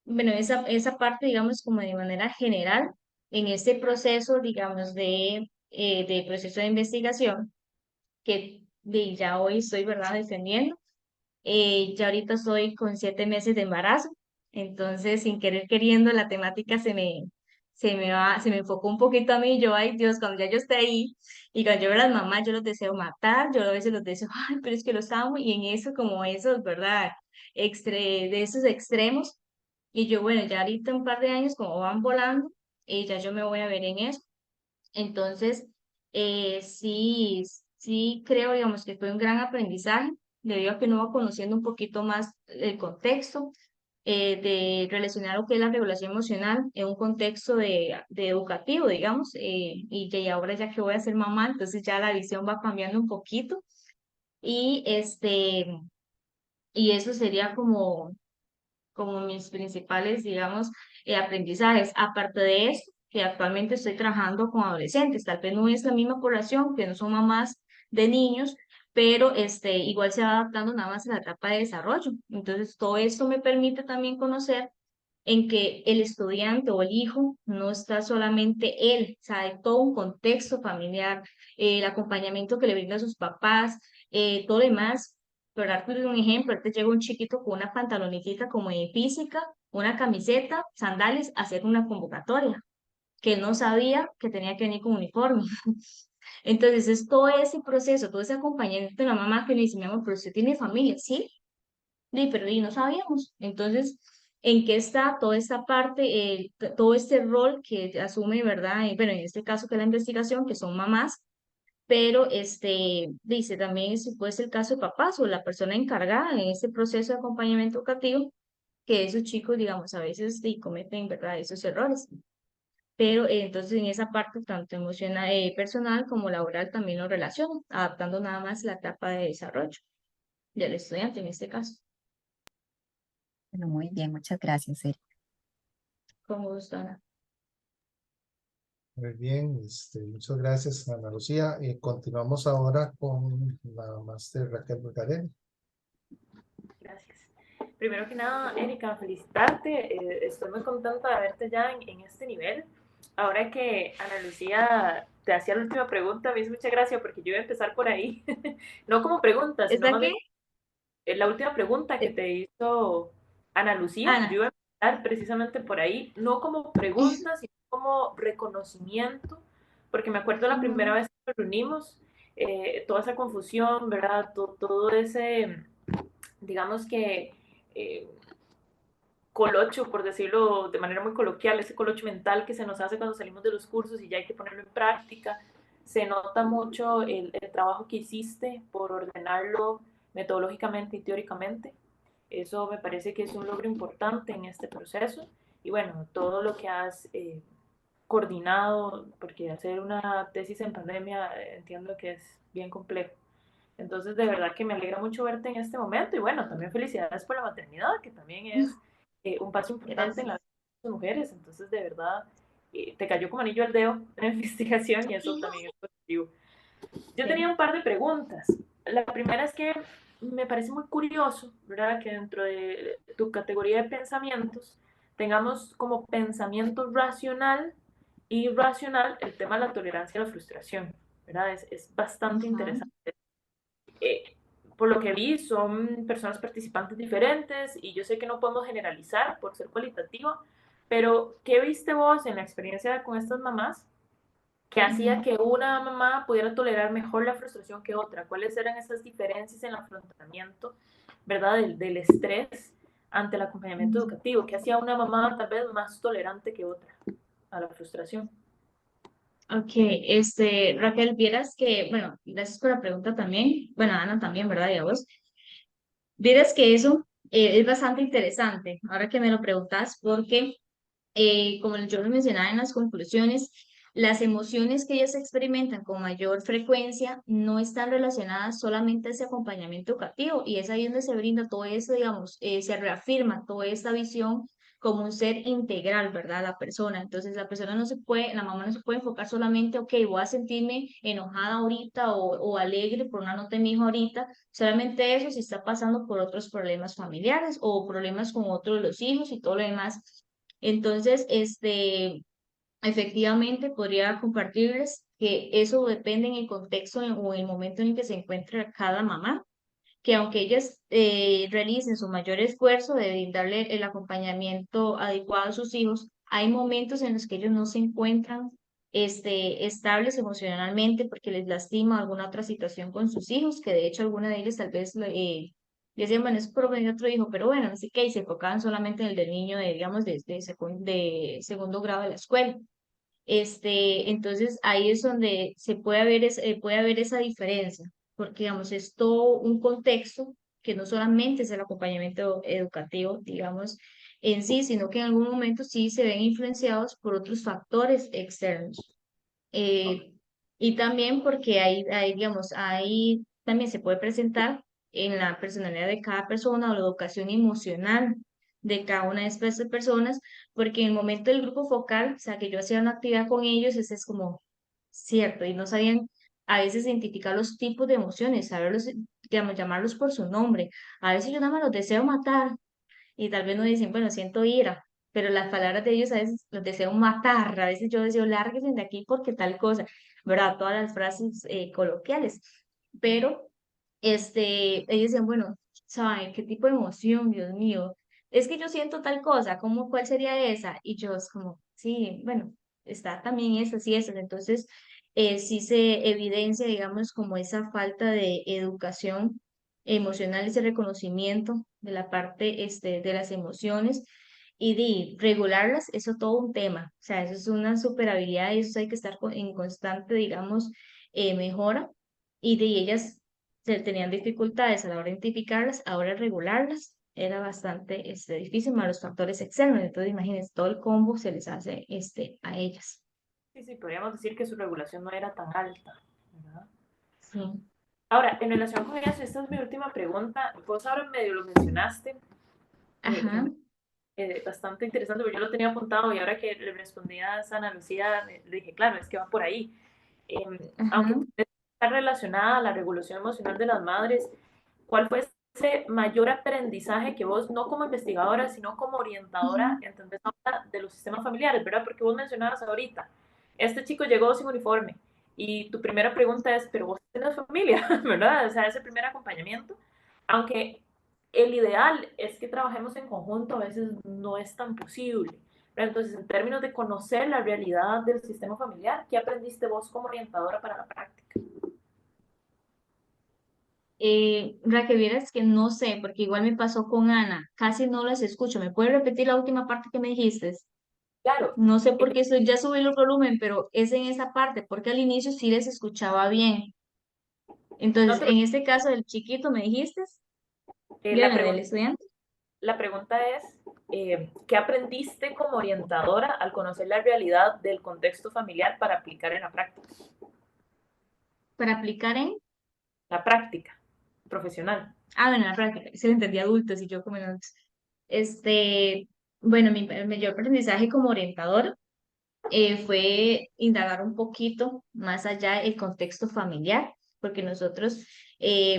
bueno, esa parte, digamos, como de manera general, en este proceso, digamos, de proceso de investigación, que ya hoy estoy, ¿verdad?, defendiendo. Ya ahorita estoy con 7 meses de embarazo, entonces sin querer queriendo la temática se me enfocó un poquito a mí. Yo, ay Dios, cuando ya yo esté ahí y cuando yo veo a las mamás, yo los deseo matar, yo a veces los deseo, ay, pero es que los amo, y en eso, como esos, ¿verdad? De esos extremos, y yo, bueno, ya ahorita un par de años como van volando, ya yo me voy a ver en eso. Entonces, sí, sí creo, digamos, que fue un gran aprendizaje, debido a que uno va conociendo un poquito más el contexto, de relacionar lo que es la regulación emocional en un contexto de educativo, digamos, y ahora ya que voy a ser mamá, entonces ya la visión va cambiando un poquito, y, y eso sería como mis principales, digamos, aprendizajes. Aparte de eso, que actualmente estoy trabajando con adolescentes, tal vez no es la misma población, que no son mamás de niños, pero igual se va adaptando nada más a la etapa de desarrollo. Entonces, todo esto me permite también conocer en que el estudiante o el hijo no está solamente él, o sea, hay todo un contexto familiar, el acompañamiento que le brinda a sus papás, todo lo demás. Por darte un ejemplo, ahorita llega un chiquito con una pantalonetita como de física, una camiseta, sandales, a hacer una convocatoria, que él no sabía que tenía que venir con uniforme. Entonces, es todo ese proceso, todo ese acompañamiento de la mamá que le dice, mi amor, pero usted tiene familia, ¿sí? Pero no sabíamos. Entonces, ¿en qué está toda esta parte, todo este rol que asume, ¿verdad? Bueno, en este caso que es la investigación, que son mamás, pero dice también si puede ser el caso de papás o la persona encargada en este proceso de acompañamiento educativo, que esos chicos, digamos, a veces sí, cometen, ¿verdad?, esos errores. Pero entonces en esa parte, tanto emocional, personal como laboral, también lo relaciono, adaptando nada más la etapa de desarrollo del estudiante en este caso. Bueno, muy bien, muchas gracias, Erika. Con gusto, Ana. Muy bien, muchas gracias, Ana Lucía. Y continuamos ahora con la máster Raquel Burgarelli. Gracias. Primero que nada, Erika, felicitarte. Estoy muy contenta de verte ya en este nivel. Ahora que Ana Lucía te hacía la última pregunta, me hizo mucha gracia porque yo iba a empezar por ahí. No como pregunta, sino ¿Está más qué? bien la última pregunta que te hizo Ana Lucía. Yo Ana. iba a empezar precisamente por ahí, no como pregunta, sino como reconocimiento, porque me acuerdo la primera vez que nos reunimos, toda esa confusión, ¿verdad? Todo ese, digamos que eh, colocho, por decirlo de manera muy coloquial, ese colocho mental que se nos hace cuando salimos de los cursos y ya hay que ponerlo en práctica. Se nota mucho el trabajo que hiciste por ordenarlo metodológicamente y teóricamente. Eso me parece que es un logro importante en este proceso. Y bueno, todo lo que has coordinado, porque hacer una tesis en pandemia entiendo que es bien complejo. Entonces, de verdad que me alegra mucho verte en este momento y bueno, también felicidades por la maternidad, que también es un paso importante en la Gracias. vida de las mujeres. Entonces, de verdad, te cayó como anillo al dedo la investigación y eso también es positivo. Yo tenía Sí. un par de preguntas. La primera es que me parece muy curioso, ¿verdad? Que dentro de tu categoría de pensamientos tengamos como pensamiento racional y irracional el tema de la tolerancia a la frustración, ¿verdad? Es bastante Ajá. interesante. eh, por lo que vi, son personas participantes diferentes y yo sé que no podemos generalizar por ser cualitativo, pero ¿qué viste vos en la experiencia con estas mamás que hacía Ujú. que una mamá pudiera tolerar mejor la frustración que otra? ¿Cuáles eran esas diferencias en el afrontamiento, verdad, del estrés ante el acompañamiento educativo? ¿Qué hacía una mamá tal vez más tolerante que otra a la frustración? Ok, Raquel, vieras que, bueno, gracias por la pregunta también, bueno, Ana también, ¿verdad? Y a vos. Vieras que eso es bastante interesante, ahora que me lo preguntas, porque como yo lo mencionaba en las conclusiones, las emociones que ellas experimentan con mayor frecuencia no están relacionadas solamente a ese acompañamiento educativo, y es ahí donde se brinda todo eso, digamos, se reafirma toda esta visión como un ser integral, ¿verdad? La persona. Entonces la persona no se puede, la mamá no se puede enfocar solamente, ok, voy a sentirme enojada ahorita o alegre por una nota de mi hijo ahorita, solamente eso si está pasando por otros problemas familiares o problemas con otros de los hijos y todo lo demás. Entonces, efectivamente podría compartirles que eso depende en el contexto o en el momento en que se encuentra cada mamá, que aunque ellas realicen su mayor esfuerzo de brindarle el acompañamiento adecuado a sus hijos, hay momentos en los que ellos no se encuentran estables emocionalmente porque les lastima alguna otra situación con sus hijos, que de hecho alguna de ellas tal vez decían, bueno, es por venir otro hijo, pero bueno, no sé qué, y se enfocaban solamente en el del niño de, digamos, de segundo grado de la escuela. Entonces ahí es donde se puede haber esa diferencia, porque digamos, es todo un contexto que no solamente es el acompañamiento educativo, digamos, en sí, sino que en algún momento sí se ven influenciados por otros factores externos. Eh, y también porque digamos, ahí también se puede presentar en la personalidad de cada persona o la educación emocional de cada una de estas personas, porque en el momento del grupo focal, o sea, que yo hacía una actividad con ellos, ese es como cierto, y no sabían a veces identificar los tipos de emociones, saberlos, digamos, llamarlos por su nombre. A veces yo nada más los deseo matar, y tal vez no dicen, bueno, siento ira, pero las palabras de ellos a veces los deseo matar, a veces yo deseo lárguense de aquí porque tal cosa, ¿verdad? Todas las frases coloquiales, pero ellos decían, bueno, ¿saben qué tipo de emoción, Dios mío? Es que yo siento tal cosa, ¿cómo, cuál sería esa? Y yo es como, sí, bueno, está también esas y esas, entonces sí se evidencia, digamos, como esa falta de educación emocional, ese reconocimiento de la parte de las emociones y de regularlas, eso todo un tema, o sea, eso es una super habilidad y eso hay que estar en constante, digamos, mejora y de ellas tenían dificultades a la hora de identificarlas, ahora regularlas era bastante difícil más los factores externos, entonces imagínense, todo el combo se les hace a ellas. Sí, sí, podríamos decir que su regulación no era tan alta, ¿verdad? Sí. Ahora, en relación con eso, esta es mi última pregunta. Vos ahora medio lo mencionaste, Ajá, bastante interesante, porque yo lo tenía apuntado y ahora que le respondí a Ana Lucía, le dije, claro, es que va por ahí. Aunque ajá. está relacionada a la regulación emocional de las madres, ¿cuál fue ese mayor aprendizaje que vos, no como investigadora, sino como orientadora, Ujú. entendés ahora de los sistemas familiares, ¿verdad? Porque vos mencionabas ahorita, este chico llegó sin uniforme y tu primera pregunta es, pero vos tenés familia, ¿verdad? O sea, ese primer acompañamiento, aunque el ideal es que trabajemos en conjunto, a veces no es tan posible. Entonces, en términos de conocer la realidad del sistema familiar, ¿qué aprendiste vos como orientadora para la práctica? Raquel, vieras que no sé, porque igual me pasó con Ana, casi no las escucho. ¿Me puedes repetir la última parte que me dijiste? Claro, No sé por qué ya subí el volumen, pero es en esa parte, porque al inicio sí les escuchaba bien. no Entonces, te, en este caso del chiquito, ¿me dijiste? la, Dígame, del estudiante. la pregunta es, ¿qué aprendiste como orientadora al conocer la realidad del contexto familiar para aplicar en Para aplicar en, la práctica profesional? bueno, la práctica, se le entendía adultos y yo como no. Este, bueno, mi mayor aprendizaje como orientador fue indagar un poquito más allá el contexto familiar, porque nosotros,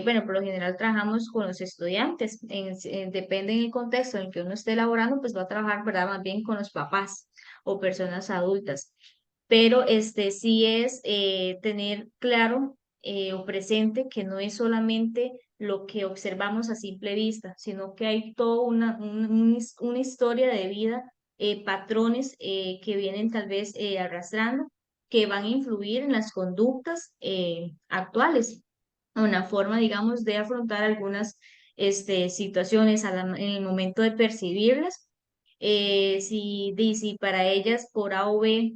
bueno, por lo general trabajamos con los estudiantes, depende del contexto en el que uno esté elaborando, pues va a trabajar, ¿verdad? Más bien con los papás o personas adultas. Pero sí es tener claro o presente que no es solamente lo que observamos a simple vista, sino que hay toda una historia de vida, patrones que vienen tal vez arrastrando, que van a influir en las conductas actuales, una forma, digamos, de afrontar algunas situaciones en el momento de percibirlas. Si para ellas por A o B,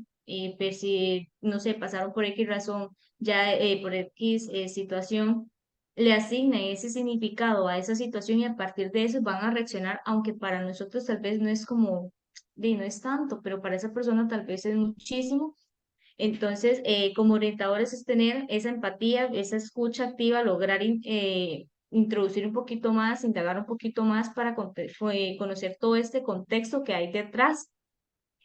no sé, pasaron por X razón, ya por X situación, le asignan ese significado a esa situación y a partir de eso van a reaccionar, aunque para nosotros tal vez no es como, no es tanto, pero para esa persona tal vez es muchísimo. Entonces, como orientadores es tener esa empatía, esa escucha activa, lograr introducir un poquito más, indagar un poquito más para conocer todo este contexto que hay detrás.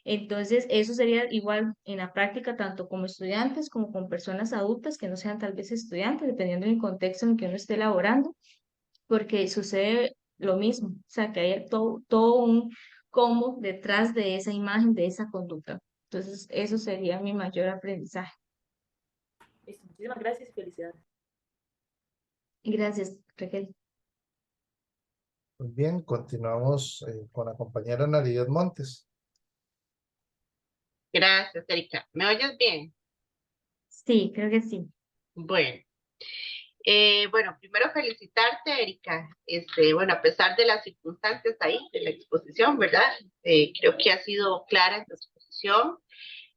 Entonces, eso sería igual en la práctica, tanto como estudiantes como con personas adultas que no sean tal vez estudiantes, dependiendo del contexto en que uno esté elaborando, porque sucede lo mismo, o sea, que hay todo un cómo detrás de esa imagen, de esa conducta. Entonces, eso sería mi mayor aprendizaje. Listo, muchísimas gracias y felicidades. Gracias, Raquel. Muy bien, continuamos con la compañera Naridad Montes. Gracias, Erika. ¿Me oyes bien? Sí, creo que sí. Bueno, bueno, primero felicitarte, Erika. Bueno, a pesar de las circunstancias ahí de la exposición, ¿verdad? Creo que ha sido clara en tu exposición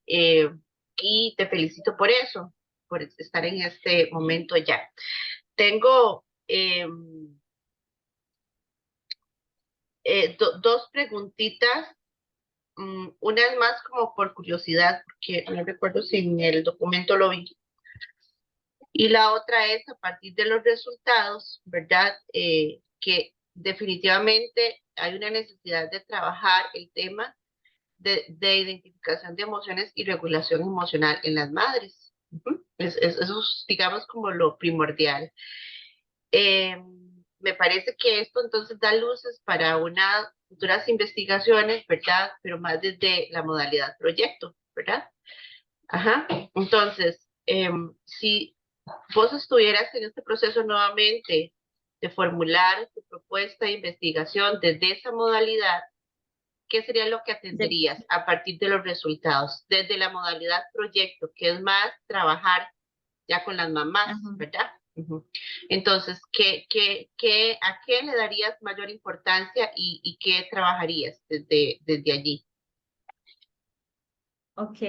eh, y te felicito por eso, por estar en este momento ya. Tengo dos preguntitas. Una es más como por curiosidad, porque no recuerdo si en el documento lo vi. Y la otra es a partir de los resultados, ¿verdad? Que definitivamente hay una necesidad de trabajar el tema de identificación de emociones y regulación emocional en las madres. Eso es, digamos, como lo primordial. Eh, Me parece que esto entonces da luces para unas futuras investigaciones, ¿verdad? Pero más desde la modalidad proyecto, ¿verdad? Ajá. Entonces, si vos estuvieras en este proceso nuevamente de formular tu propuesta de investigación desde esa modalidad, ¿qué sería lo que De- atenderías a partir de los resultados? Desde la modalidad proyecto, que es más trabajar ya con las mamás, ajá. ¿verdad? Ujú. Entonces, ¿a qué le darías mayor importancia y qué trabajarías desde allí? Ok,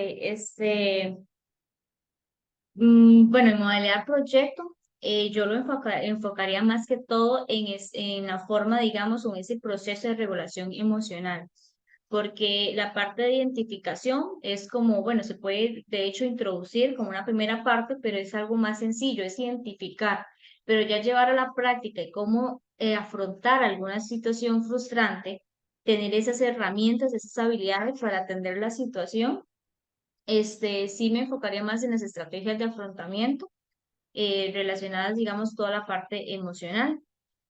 bueno, en modalidad proyecto, yo lo enfocaría más que todo en la forma, digamos, o en ese proceso de regulación emocional, porque la parte de identificación es como, bueno, se puede de hecho introducir como una primera parte, pero es algo más sencillo, es identificar, pero ya llevar a la práctica y cómo afrontar alguna situación frustrante, tener esas herramientas, esas habilidades para atender la situación. Sí me enfocaría más en las estrategias de afrontamiento relacionadas, digamos, toda la parte emocional,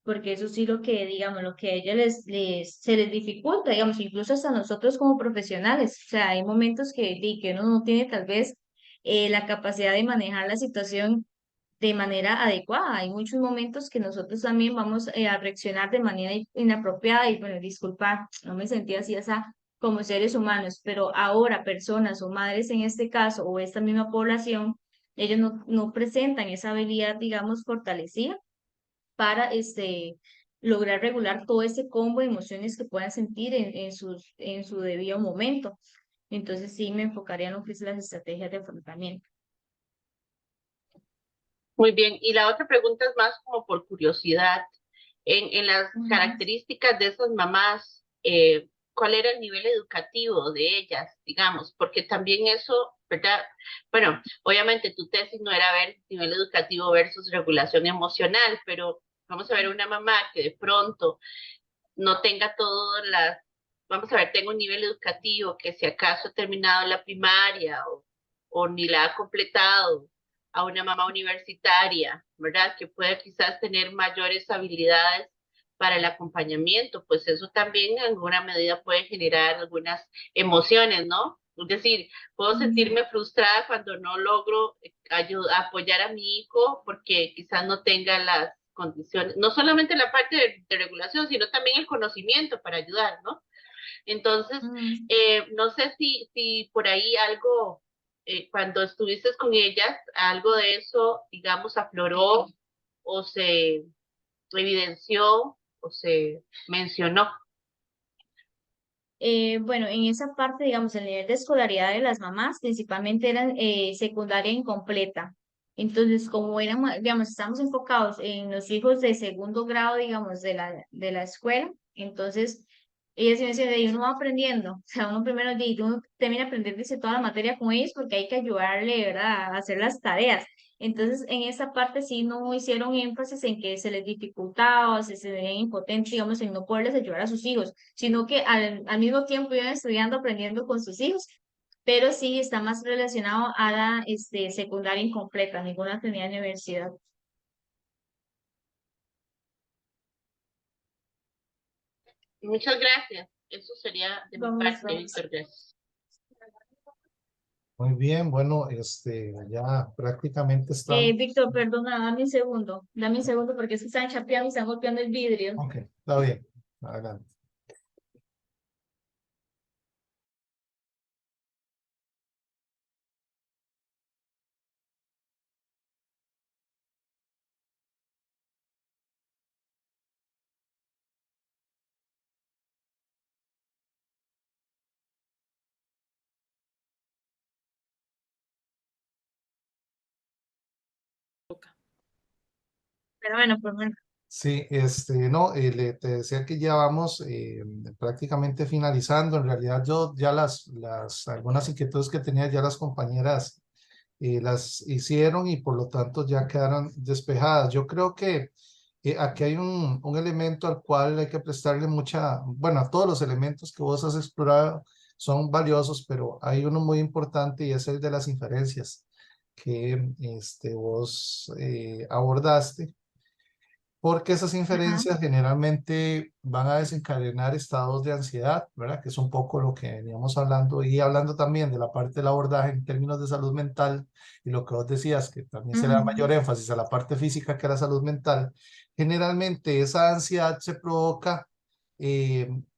porque eso sí lo que, digamos, lo que a ellas se les dificulta, digamos, incluso hasta nosotros como profesionales, o sea, hay momentos que uno no tiene tal vez la capacidad de manejar la situación de manera adecuada. Hay muchos momentos que nosotros también vamos a reaccionar de manera inapropiada y, bueno, disculpa, no me sentía así, esa como seres humanos, pero ahora personas o madres en este caso o esta misma población, ellos no presentan esa habilidad, digamos, fortalecida para lograr regular todo ese combo de emociones que puedan sentir en su debido momento. Entonces sí me enfocaría en lo que es las estrategias de afrontamiento. Muy bien, y la otra pregunta es más como por curiosidad. En las Ujú. características de esas mamás, ¿cuál era el nivel educativo de ellas, digamos? Porque también eso, ¿verdad? Bueno, obviamente tu tesis no era ver nivel educativo versus regulación emocional, pero vamos a ver una mamá que de pronto no tenga todas las, vamos a ver, tengo un nivel educativo que si acaso ha terminado la primaria o ni la ha completado, a una mamá universitaria, ¿verdad? Que puede quizás tener mayores habilidades para el acompañamiento, pues eso también en alguna medida puede generar algunas emociones, ¿no? Es decir, puedo Ujú. sentirme frustrada cuando no logro apoyar a mi hijo porque quizás no tenga las condiciones, no solamente la parte de regulación, sino también el conocimiento para ayudar, ¿no? Entonces, Ujú. no sé si por ahí algo, cuando estuviste con ellas, algo de eso, digamos, afloró o se evidenció o se mencionó. Bueno, en esa parte, digamos, el nivel de escolaridad de las mamás principalmente era secundaria incompleta. Entonces, como eran, digamos, estamos enfocados en los hijos de segundo grado, digamos, de la escuela, entonces ellas sí me decían, "Ey, uno va aprendiendo, o sea, uno primero uno termina aprendiendo dice, toda la materia con ellos porque hay que ayudarle, ¿verdad?, a hacer las tareas. Entonces, en esa parte sí no hicieron énfasis en que se les dificultaba o se veían impotentes, digamos, en no poderles ayudar a sus hijos, sino que al mismo tiempo iban estudiando, aprendiendo con sus hijos, pero sí está más relacionado a la secundaria incompleta, ninguna tenía universidad. Muchas gracias. Eso sería de mi Vamos, parte, vamos. Víctor. Gracias. Muy bien, bueno, ya prácticamente estamos. Víctor, perdona, dame un segundo porque es que están chapeando y están golpeando el vidrio. Ok, está bien, adelante. Pero bueno, pues bueno. Sí, no, te decía que ya vamos prácticamente finalizando. En realidad yo ya algunas inquietudes que tenía ya las compañeras las hicieron y por lo tanto ya quedaron despejadas. Yo creo que aquí hay un elemento al cual hay que prestarle bueno, a todos los elementos que vos has explorado son valiosos, pero hay uno muy importante y es el de las inferencias que vos abordaste, porque esas Ajá. inferencias generalmente van a desencadenar estados de ansiedad, ¿verdad? Que es un poco lo que veníamos hablando y hablando también de la parte del abordaje en términos de salud mental y lo que vos decías, que también se le da Ujú. mayor énfasis a la parte física que a la salud mental. Generalmente esa ansiedad se provoca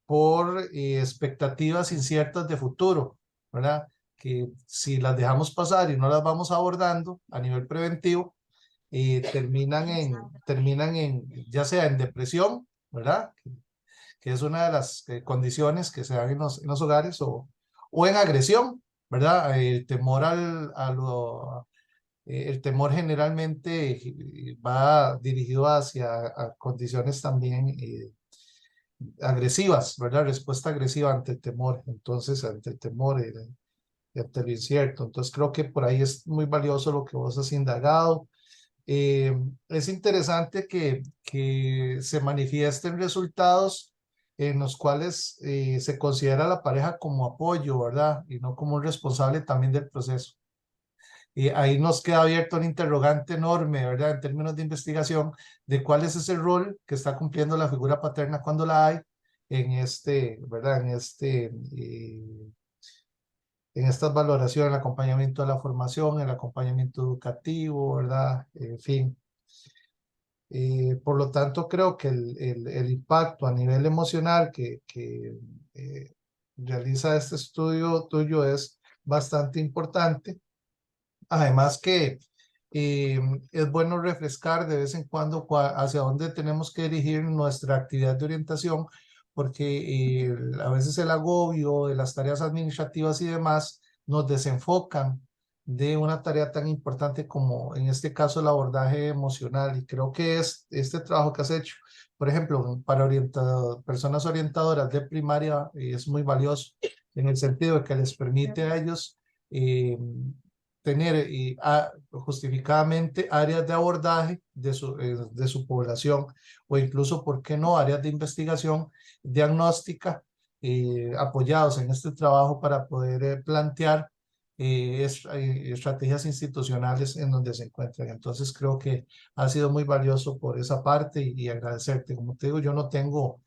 por expectativas inciertas de futuro, ¿verdad? Que si las dejamos pasar y no las vamos abordando a nivel preventivo, terminan ya sea en depresión, ¿verdad? Que es una de las condiciones que se dan en los hogares, o en agresión, ¿verdad? El temor el temor generalmente va dirigido hacia a condiciones también agresivas, ¿verdad? Respuesta agresiva ante el temor, entonces ante el temor, ante lo incierto. Entonces creo que por ahí es muy valioso lo que vos has indagado. Es interesante que se manifiesten resultados en los cuales se considera a la pareja como apoyo, ¿verdad? Y no como un responsable también del proceso. Y ahí nos queda abierto un interrogante enorme, ¿verdad? En términos de investigación, de cuál es ese rol que está cumpliendo la figura paterna cuando la hay ¿verdad? En estas valoraciones, el acompañamiento de la formación, el acompañamiento educativo, ¿verdad? En fin. Por lo tanto, creo que el impacto a nivel emocional que realiza este estudio tuyo es bastante importante. Además que es bueno refrescar de vez en cuando hacia dónde tenemos que dirigir nuestra actividad de orientación, porque a veces el agobio de las tareas administrativas y demás nos desenfocan de una tarea tan importante como en este caso el abordaje emocional. Y creo que es este trabajo que has hecho, por ejemplo, para personas orientadoras de primaria, es muy valioso en el sentido de que les permite a ellos tener justificadamente áreas de abordaje de su población, o incluso, ¿por qué no?, áreas de investigación diagnóstica apoyados en este trabajo para poder plantear estrategias institucionales en donde se encuentran. Entonces creo que ha sido muy valioso por esa parte y agradecerte. Como te digo, yo no tengo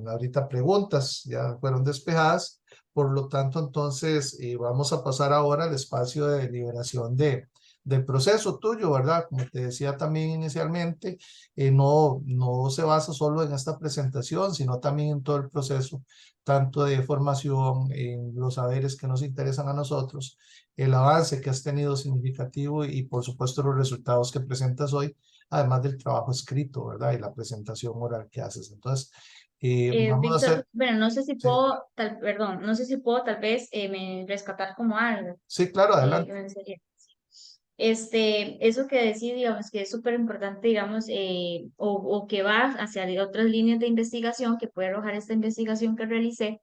ahorita preguntas, ya fueron despejadas. Por lo tanto, entonces vamos a pasar ahora al espacio de deliberación del proceso tuyo, ¿verdad? Como te decía también inicialmente, no se basa solo en esta presentación, sino también en todo el proceso, tanto de formación, en los saberes que nos interesan a nosotros, el avance que has tenido significativo y por supuesto los resultados que presentas hoy, además del trabajo escrito, ¿verdad? Y la presentación oral que haces. Entonces, vamos a hacer, Víctor, bueno, no sé si sí, puedo, perdón, no sé si puedo tal vez rescatar como algo sí, claro, que adelante. me gustaría. Eso que decís, digamos, que es súper importante, digamos, o que va hacia otras líneas de investigación que puede arrojar esta investigación que realicé.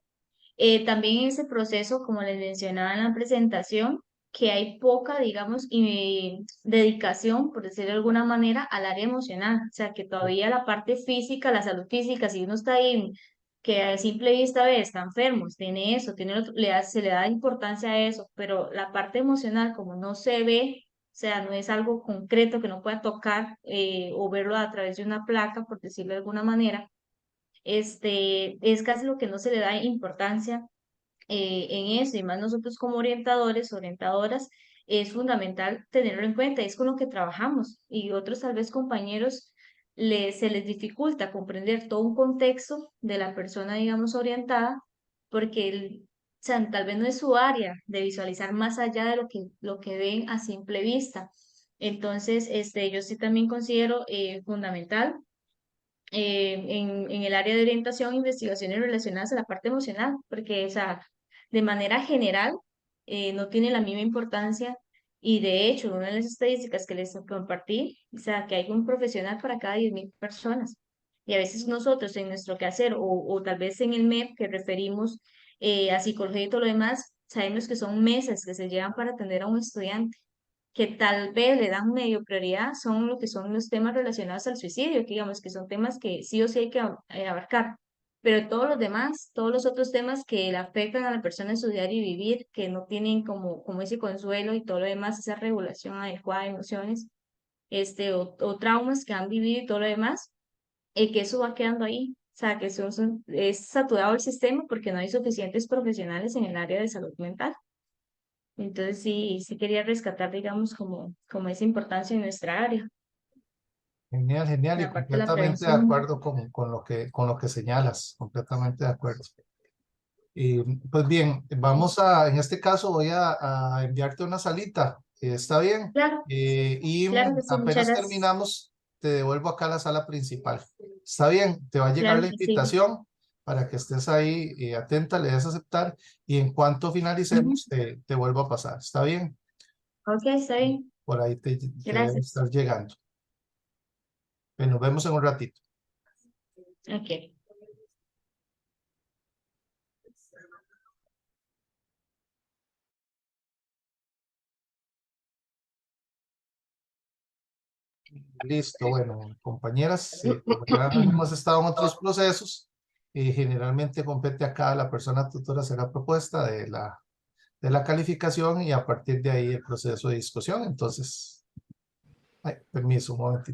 También en ese proceso, como les mencionaba en la presentación, que hay poca, digamos, dedicación, por decirlo de alguna manera, al área emocional. O sea, que todavía la parte física, la salud física, si uno está ahí, que a simple vista ve, está enfermo, tiene eso, tiene lo otro, se le da importancia a eso, pero la parte emocional, como no se ve, o sea, no es algo concreto que no pueda tocar o verlo a través de una placa, por decirlo de alguna manera, es casi lo que no se le da importancia en eso, y más nosotros como orientadores, orientadoras, es fundamental tenerlo en cuenta, es con lo que trabajamos, y otros tal vez compañeros se les dificulta comprender todo un contexto de la persona, digamos, orientada, porque o sea, tal vez no es su área de visualizar más allá de lo que ven a simple vista. Entonces, yo sí también considero fundamental en el área de orientación, investigaciones relacionadas a la parte emocional, porque, o sea, de manera general, no tiene la misma importancia y de hecho, una de las estadísticas que les compartí, o sea, que hay un profesional para cada 10.000 personas. Y a veces nosotros en nuestro quehacer o tal vez en el MEP que referimos a psicología y todo lo demás, sabemos que son meses que se llevan para atender a un estudiante que tal vez le dan medio prioridad son lo que son los temas relacionados al suicidio, que digamos que son temas que sí o sí hay que abarcar, pero todos los demás, todos los otros temas que le afectan a la persona en su diario vivir, que no tienen como ese consuelo y todo lo demás, esa regulación adecuada de emociones, o traumas que han vivido y todo lo demás, que eso va quedando ahí. O sea, que es saturado el sistema porque no hay suficientes profesionales en el área de salud mental. Entonces sí quería rescatar, digamos, como esa importancia en nuestra área, Genial, genial, en y la parte de la completamente de prevención. acuerdo con lo que señalas, completamente de acuerdo. Y pues bien, en este caso voy a enviarte una salita, ¿está bien? Claro, Y claro que sí, muchas apenas gracias. terminamos, te devuelvo acá a la sala principal. ¿Está bien? Te va a llegar Claro la que sí. invitación para que estés ahí atenta, le des a aceptar y en cuanto Ujú. finalicemos, te vuelvo a pasar. ¿Está bien? Ok, está bien. Por ahí te debe Gracias. estar llegando. Nos vemos en un ratito. Ok. Listo, bueno, compañeras, como ya hemos estado en otros procesos, generalmente compete acá la persona tutora hacer la propuesta de la calificación y a partir de ahí el proceso de discusión. Entonces, ay, permiso, un momentito.